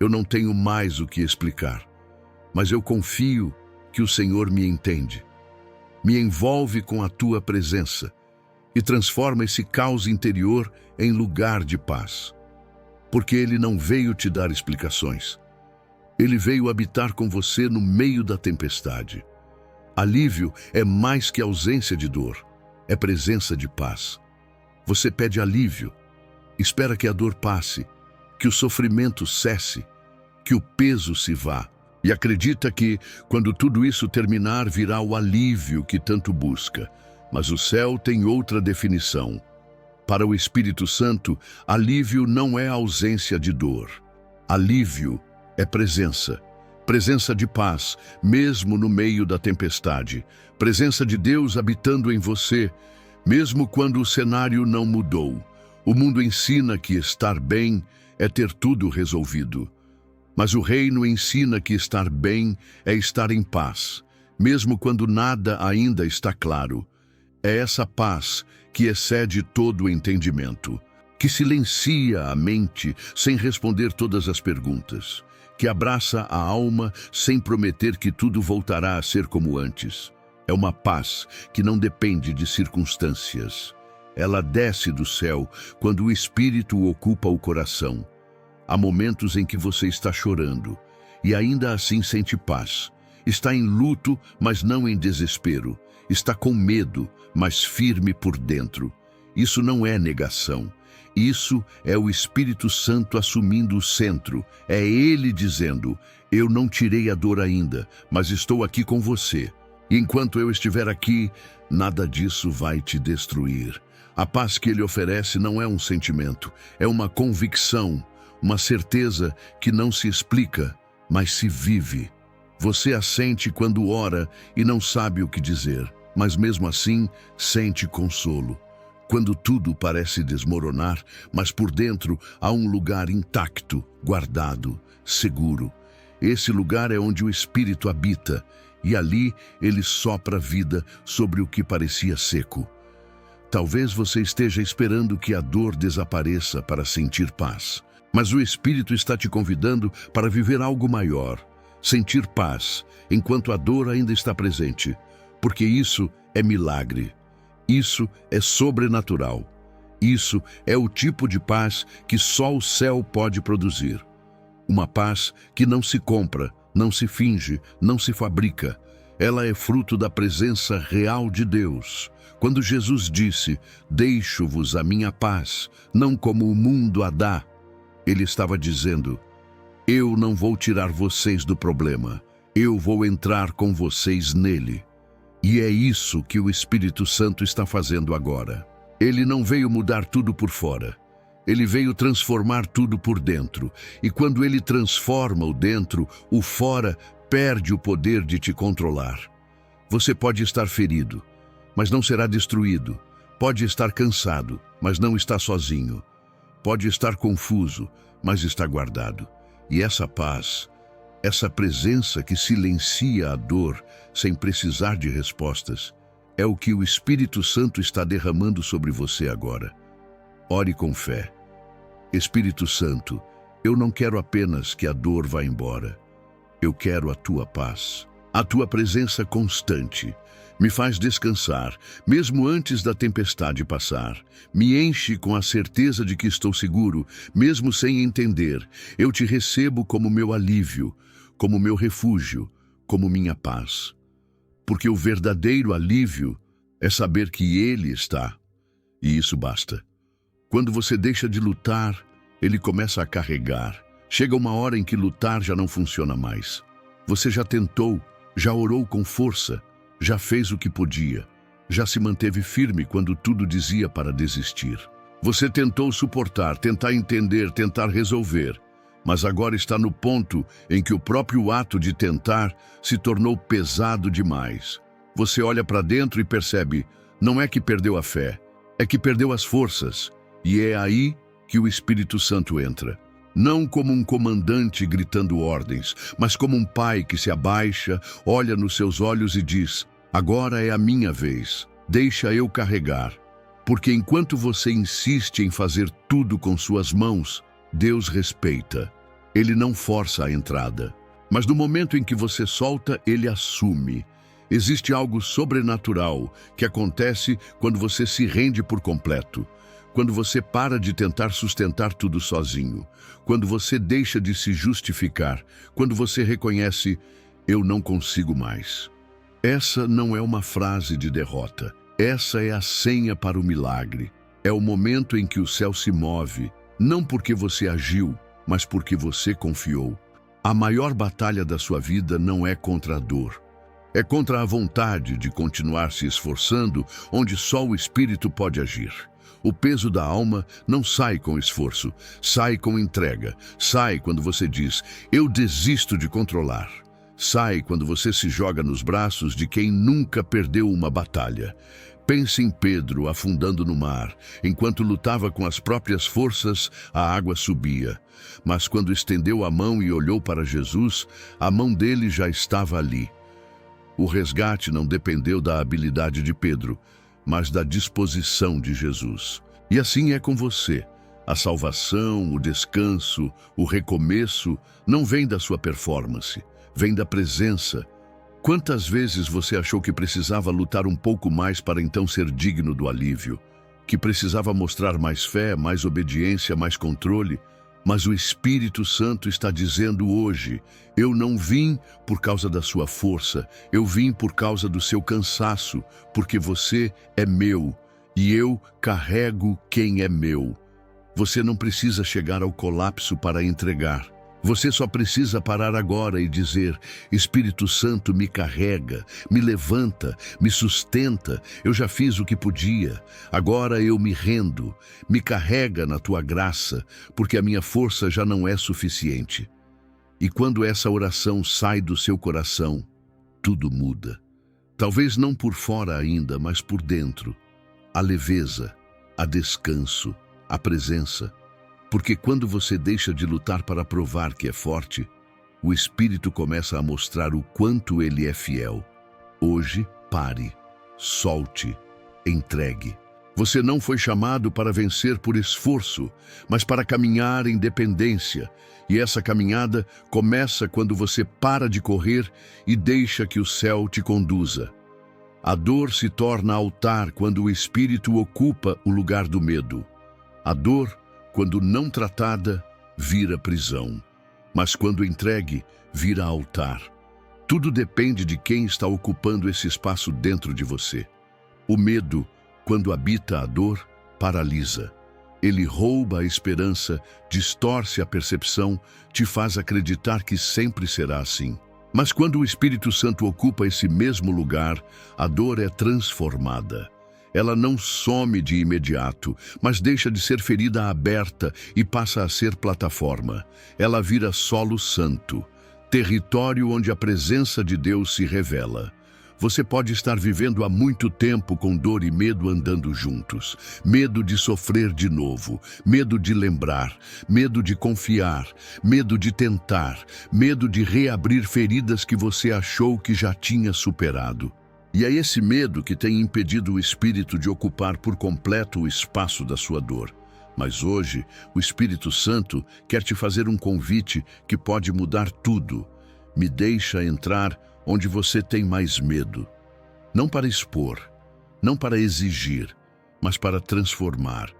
Eu não tenho mais o que explicar, mas eu confio que o Senhor me entende. Me envolve com a tua presença e transforma esse caos interior em lugar de paz. Porque ele não veio te dar explicações. Ele veio habitar com você no meio da tempestade. Alívio é mais que ausência de dor, é presença de paz. Você pede alívio, espera que a dor passe, que o sofrimento cesse, que o peso se vá, e acredita que, quando tudo isso terminar, virá o alívio que tanto busca. Mas o céu tem outra definição. Para o Espírito Santo, alívio não é ausência de dor. Alívio é presença. Presença de paz, mesmo no meio da tempestade. Presença de Deus habitando em você, mesmo quando o cenário não mudou. O mundo ensina que estar bem é ter tudo resolvido. Mas o reino ensina que estar bem é estar em paz, mesmo quando nada ainda está claro. É essa paz que excede todo o entendimento, que silencia a mente sem responder todas as perguntas, que abraça a alma sem prometer que tudo voltará a ser como antes. É uma paz que não depende de circunstâncias. Ela desce do céu quando o Espírito ocupa o coração. Há momentos em que você está chorando e ainda assim sente paz. Está em luto, mas não em desespero. Está com medo, mas firme por dentro. Isso não é negação. Isso é o Espírito Santo assumindo o centro. É Ele dizendo: eu não tirei a dor ainda, mas estou aqui com você. E enquanto eu estiver aqui, nada disso vai te destruir. A paz que Ele oferece não é um sentimento, é uma convicção, uma certeza que não se explica, mas se vive. Você a sente quando ora e não sabe o que dizer, mas mesmo assim sente consolo. Quando tudo parece desmoronar, mas por dentro há um lugar intacto, guardado, seguro. Esse lugar é onde o Espírito habita, e ali Ele sopra vida sobre o que parecia seco. Talvez você esteja esperando que a dor desapareça para sentir paz, mas o Espírito está te convidando para viver algo maior, sentir paz, enquanto a dor ainda está presente, porque isso é milagre. Isso é sobrenatural. Isso é o tipo de paz que só o céu pode produzir. Uma paz que não se compra, não se finge, não se fabrica. Ela é fruto da presença real de Deus. Quando Jesus disse: "Deixo-vos a minha paz, não como o mundo a dá", Ele estava dizendo: eu não vou tirar vocês do problema. Eu vou entrar com vocês nele. E é isso que o Espírito Santo está fazendo agora. Ele não veio mudar tudo por fora. Ele veio transformar tudo por dentro. E quando ele transforma o dentro, o fora perde o poder de te controlar. Você pode estar ferido, mas não será destruído. Pode estar cansado, mas não está sozinho. Pode estar confuso, mas está guardado. E essa paz, essa presença que silencia a dor sem precisar de respostas, é o que o Espírito Santo está derramando sobre você agora. Ore com fé. Espírito Santo, eu não quero apenas que a dor vá embora. Eu quero a tua paz, a tua presença constante. Me faz descansar, mesmo antes da tempestade passar. Me enche com a certeza de que estou seguro, mesmo sem entender. Eu te recebo como meu alívio, como meu refúgio, como minha paz. Porque o verdadeiro alívio é saber que Ele está. E isso basta. Quando você deixa de lutar, Ele começa a carregar. Chega uma hora em que lutar já não funciona mais. Você já tentou, já orou com força, já fez o que podia, já se manteve firme quando tudo dizia para desistir. Você tentou suportar, tentar entender, tentar resolver, mas agora está no ponto em que o próprio ato de tentar se tornou pesado demais. Você olha para dentro e percebe, não é que perdeu a fé, é que perdeu as forças. E é aí que o Espírito Santo entra. Não como um comandante gritando ordens, mas como um pai que se abaixa, olha nos seus olhos e diz: agora é a minha vez, deixa eu carregar. Porque enquanto você insiste em fazer tudo com suas mãos, Deus respeita. Ele não força a entrada. Mas no momento em que você solta, Ele assume. Existe algo sobrenatural que acontece quando você se rende por completo. Quando você para de tentar sustentar tudo sozinho. Quando você deixa de se justificar. Quando você reconhece: eu não consigo mais. Essa não é uma frase de derrota. Essa é a senha para o milagre. É o momento em que o céu se move, não porque você agiu, mas porque você confiou. A maior batalha da sua vida não é contra a dor. É contra a vontade de continuar se esforçando, onde só o Espírito pode agir. O peso da alma não sai com esforço, sai com entrega. Sai quando você diz: eu desisto de controlar. Sai quando você se joga nos braços de quem nunca perdeu uma batalha. Pense em Pedro afundando no mar. Enquanto lutava com as próprias forças, a água subia. Mas quando estendeu a mão e olhou para Jesus, a mão dele já estava ali. O resgate não dependeu da habilidade de Pedro, mas da disposição de Jesus. E assim é com você. A salvação, o descanso, o recomeço não vem da sua performance, vem da presença. Quantas vezes você achou que precisava lutar um pouco mais para então ser digno do alívio? que precisava mostrar mais fé, mais obediência, mais controle. Mas o Espírito Santo está dizendo hoje: eu não vim por causa da sua força, eu vim por causa do seu cansaço, porque você é meu e eu carrego quem é meu. Você não precisa chegar ao colapso para entregar. Você só precisa parar agora e dizer: Espírito Santo, me carrega, me levanta, me sustenta. Eu já fiz o que podia, agora eu me rendo. Me carrega na tua graça, porque a minha força já não é suficiente. E quando essa oração sai do seu coração, tudo muda. Talvez não por fora ainda, mas por dentro. A leveza, a descanso, a presença. Porque quando você deixa de lutar para provar que é forte, o Espírito começa a mostrar o quanto ele é fiel. Hoje, pare, solte, entregue. Você não foi chamado para vencer por esforço, mas para caminhar em dependência. E essa caminhada começa quando você para de correr e deixa que o céu te conduza. A dor se torna altar quando o Espírito ocupa o lugar do medo. A dor, quando não tratada, vira prisão. Mas quando entregue, vira altar. Tudo depende de quem está ocupando esse espaço dentro de você. O medo, quando habita a dor, paralisa. Ele rouba a esperança, distorce a percepção, te faz acreditar que sempre será assim. Mas quando o Espírito Santo ocupa esse mesmo lugar, a dor é transformada. Ela não some de imediato, mas deixa de ser ferida aberta e passa a ser plataforma. Ela vira solo santo, território onde a presença de Deus se revela. Você pode estar vivendo há muito tempo com dor e medo andando juntos. Medo de sofrer de novo, medo de lembrar, medo de confiar, medo de tentar, medo de reabrir feridas que você achou que já tinha superado. E é esse medo que tem impedido o Espírito de ocupar por completo o espaço da sua dor. Mas hoje, o Espírito Santo quer te fazer um convite que pode mudar tudo. Me deixa entrar onde você tem mais medo. Não para expor, não para exigir, mas para transformar.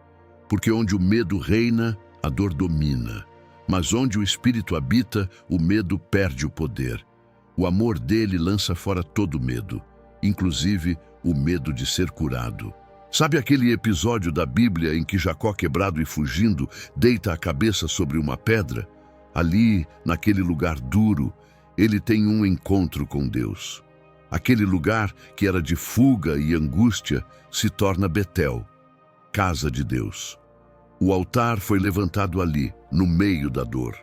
Porque onde o medo reina, a dor domina. Mas onde o Espírito habita, o medo perde o poder. O amor dele lança fora todo medo. Inclusive o medo de ser curado. Sabe aquele episódio da Bíblia em que Jacó, quebrado e fugindo, deita a cabeça sobre uma pedra? Ali, naquele lugar duro, ele tem um encontro com Deus. Aquele lugar que era de fuga e angústia se torna Betel, casa de Deus. O altar foi levantado ali, no meio da dor.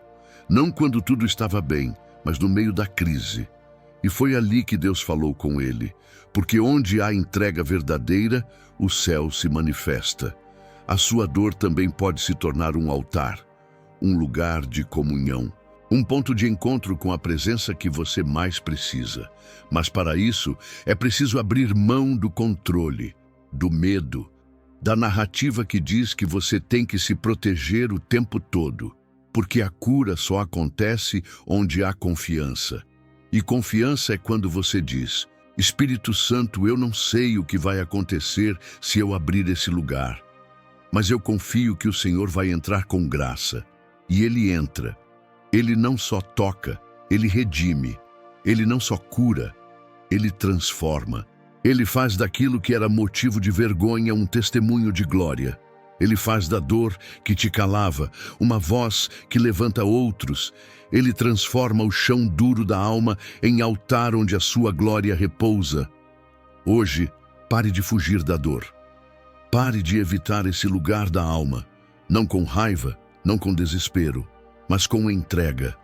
Não quando tudo estava bem, mas no meio da crise. E foi ali que Deus falou com ele, porque onde há entrega verdadeira, o céu se manifesta. A sua dor também pode se tornar um altar, um lugar de comunhão, um ponto de encontro com a presença que você mais precisa. Mas para isso, é preciso abrir mão do controle, do medo, da narrativa que diz que você tem que se proteger o tempo todo, porque a cura só acontece onde há confiança. E confiança é quando você diz: Espírito Santo, eu não sei o que vai acontecer se eu abrir esse lugar, mas eu confio que o Senhor vai entrar com graça. E Ele entra. Ele não só toca, Ele redime. Ele não só cura, Ele transforma. Ele faz daquilo que era motivo de vergonha um testemunho de glória. Ele faz da dor que te calava uma voz que levanta outros. Ele transforma o chão duro da alma em altar onde a sua glória repousa. Hoje, pare de fugir da dor. Pare de evitar esse lugar da alma, não com raiva, não com desespero, mas com entrega.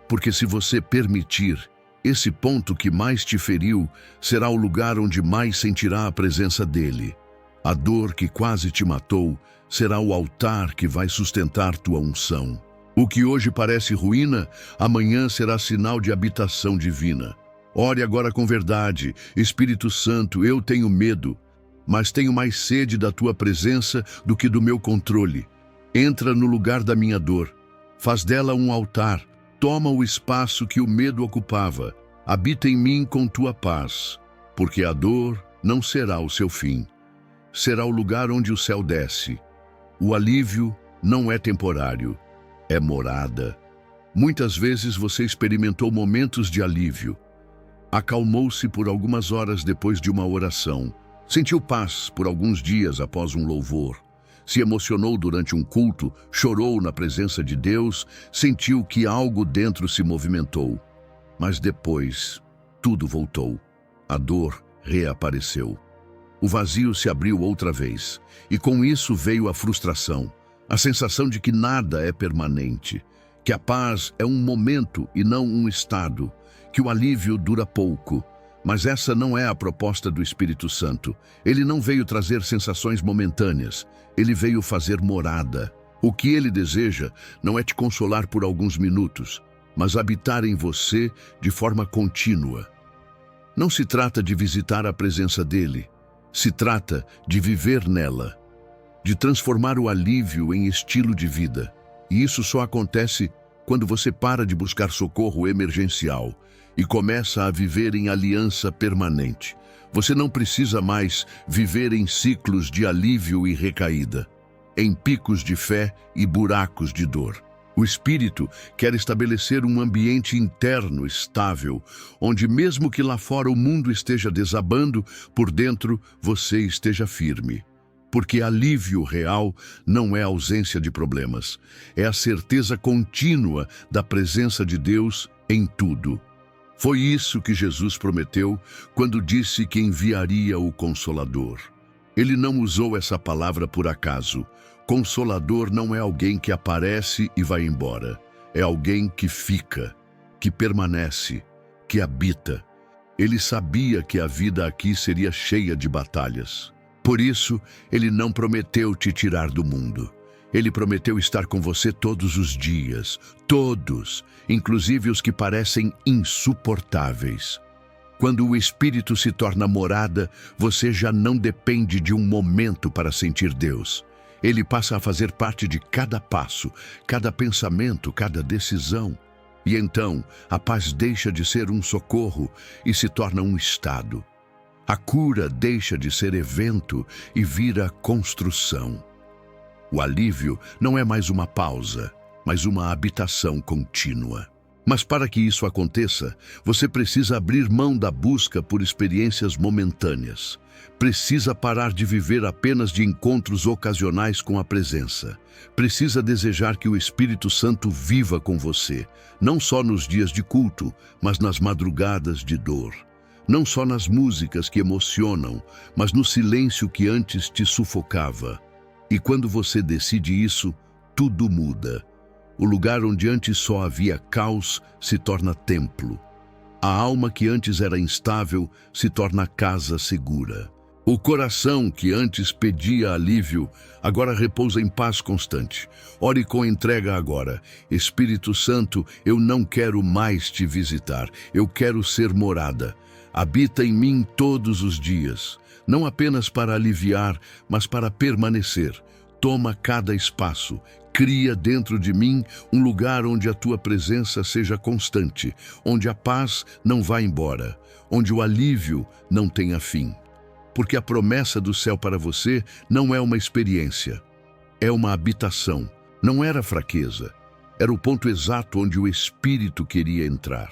Porque se você permitir, esse ponto que mais te feriu será o lugar onde mais sentirá a presença dele. A dor que quase te matou será o altar que vai sustentar tua unção. O que hoje parece ruína, amanhã será sinal de habitação divina. Ore agora com verdade. Espírito Santo, eu tenho medo, mas tenho mais sede da tua presença do que do meu controle. Entra no lugar da minha dor. Faz dela um altar. Toma o espaço que o medo ocupava. Habita em mim com tua paz, porque a dor não será o seu fim. será o lugar onde o céu desce. O alívio não é temporário, é morada. Muitas vezes você experimentou momentos de alívio. Acalmou-se por algumas horas depois de uma oração. Sentiu paz por alguns dias após um louvor. Se emocionou durante um culto, chorou na presença de Deus, sentiu que algo dentro se movimentou. Mas depois, tudo voltou. A dor reapareceu. O vazio se abriu outra vez, e com isso veio a frustração, a sensação de que nada é permanente, que a paz é um momento e não um estado, que o alívio dura pouco. Mas essa não é a proposta do Espírito Santo. Ele não veio trazer sensações momentâneas, ele veio fazer morada. O que ele deseja não é te consolar por alguns minutos, mas habitar em você de forma contínua. Não se trata de visitar a presença dele, se trata de viver nela, de transformar o alívio em estilo de vida. E isso só acontece quando você para de buscar socorro emergencial e começa a viver em aliança permanente. Você não precisa mais viver em ciclos de alívio e recaída, em picos de fé e buracos de dor. O Espírito quer estabelecer um ambiente interno estável, onde mesmo que lá fora o mundo esteja desabando, por dentro você esteja firme. Porque alívio real não é ausência de problemas, é a certeza contínua da presença de Deus em tudo. Foi isso que Jesus prometeu quando disse que enviaria o Consolador. Ele não usou essa palavra por acaso. Consolador não é alguém que aparece e vai embora. É alguém que fica, que permanece, que habita. Ele sabia que a vida aqui seria cheia de batalhas. Por isso, ele não prometeu te tirar do mundo. Ele prometeu estar com você todos os dias, todos, inclusive os que parecem insuportáveis. Quando o Espírito se torna morada, você já não depende de um momento para sentir Deus. Ele passa a fazer parte de cada passo, cada pensamento, cada decisão. E então, a paz deixa de ser um socorro e se torna um estado. A cura deixa de ser evento e vira construção. O alívio não é mais uma pausa, mas uma habitação contínua. Mas para que isso aconteça, você precisa abrir mão da busca por experiências momentâneas. Precisa parar de viver apenas de encontros ocasionais com a presença. Precisa desejar que o Espírito Santo viva com você, não só nos dias de culto, mas nas madrugadas de dor. Não só nas músicas que emocionam, mas no silêncio que antes te sufocava. E quando você decide isso, tudo muda. O lugar onde antes só havia caos se torna templo. A alma que antes era instável se torna casa segura. O coração que antes pedia alívio, agora repousa em paz constante. Ore com entrega agora. Espírito Santo, eu não quero mais te visitar. Eu quero ser morada. Habita em mim todos os dias, não apenas para aliviar, mas para permanecer. Toma cada espaço. Cria dentro de mim um lugar onde a tua presença seja constante, onde a paz não vá embora, onde o alívio não tenha fim. Porque a promessa do céu para você não é uma experiência, é uma habitação. Não era fraqueza, era o ponto exato onde o Espírito queria entrar.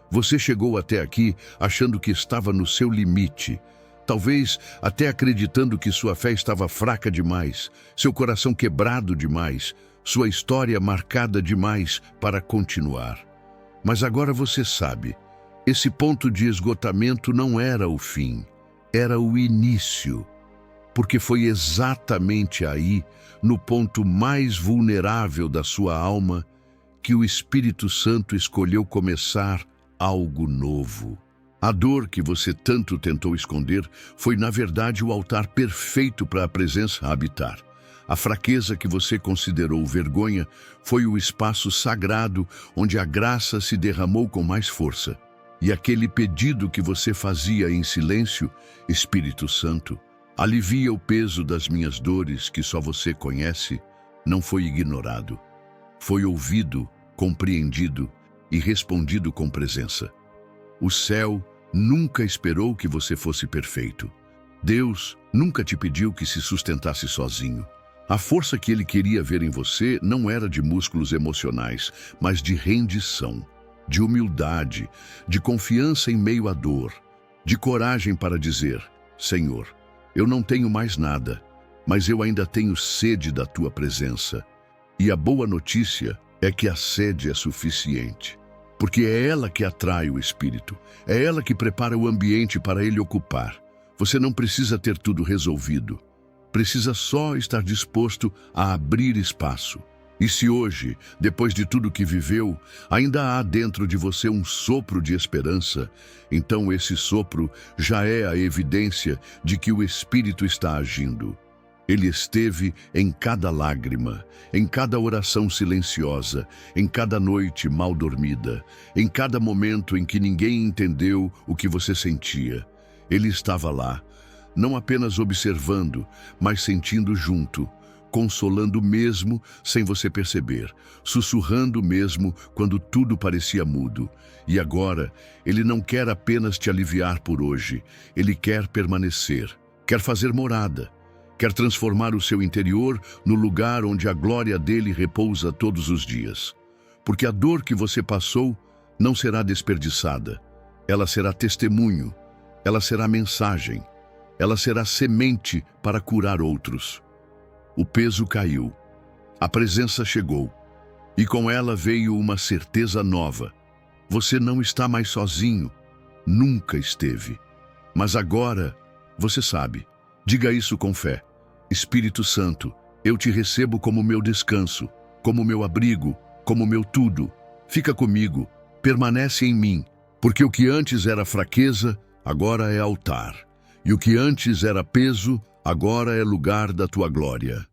Você chegou até aqui achando que estava no seu limite, talvez até acreditando que sua fé estava fraca demais, seu coração quebrado demais, sua história marcada demais para continuar. Mas agora você sabe, esse ponto de esgotamento não era o fim, era o início. Porque foi exatamente aí, no ponto mais vulnerável da sua alma, que o Espírito Santo escolheu começar algo novo. A dor que você tanto tentou esconder foi, na verdade, o altar perfeito para a presença habitar. A fraqueza que você considerou vergonha foi o espaço sagrado onde a graça se derramou com mais força. E aquele pedido que você fazia em silêncio, Espírito Santo, alivia o peso das minhas dores que só você conhece, não foi ignorado. Foi ouvido, compreendido e respondido com presença. O céu nunca esperou que você fosse perfeito. Deus nunca te pediu que se sustentasse sozinho. A força que Ele queria ver em você não era de músculos emocionais, mas de rendição, de humildade, de confiança em meio à dor, de coragem para dizer: Senhor, eu não tenho mais nada, mas eu ainda tenho sede da Tua presença. E a boa notícia é que a sede é suficiente, porque é ela que atrai o Espírito, é ela que prepara o ambiente para ele ocupar. Você não precisa ter tudo resolvido, precisa só estar disposto a abrir espaço. E se hoje, depois de tudo que viveu, ainda há dentro de você um sopro de esperança, então esse sopro já é a evidência de que o Espírito está agindo. Ele esteve em cada lágrima, em cada oração silenciosa, em cada noite mal dormida, em cada momento em que ninguém entendeu o que você sentia. Ele estava lá, não apenas observando, mas sentindo junto, consolando mesmo sem você perceber, sussurrando mesmo quando tudo parecia mudo. E agora, Ele não quer apenas te aliviar por hoje, Ele quer permanecer, quer fazer morada, quer transformar o seu interior no lugar onde a glória dele repousa todos os dias. Porque a dor que você passou não será desperdiçada, ela será testemunho, ela será mensagem, ela será semente para curar outros. O peso caiu, a presença chegou, e com ela veio uma certeza nova. Você não está mais sozinho, nunca esteve. Mas agora, você sabe, diga isso com fé. Espírito Santo, eu te recebo como meu descanso, como meu abrigo, como meu tudo. Fica comigo, permanece em mim, porque o que antes era fraqueza, agora é altar. E o que antes era peso, agora é lugar da tua glória.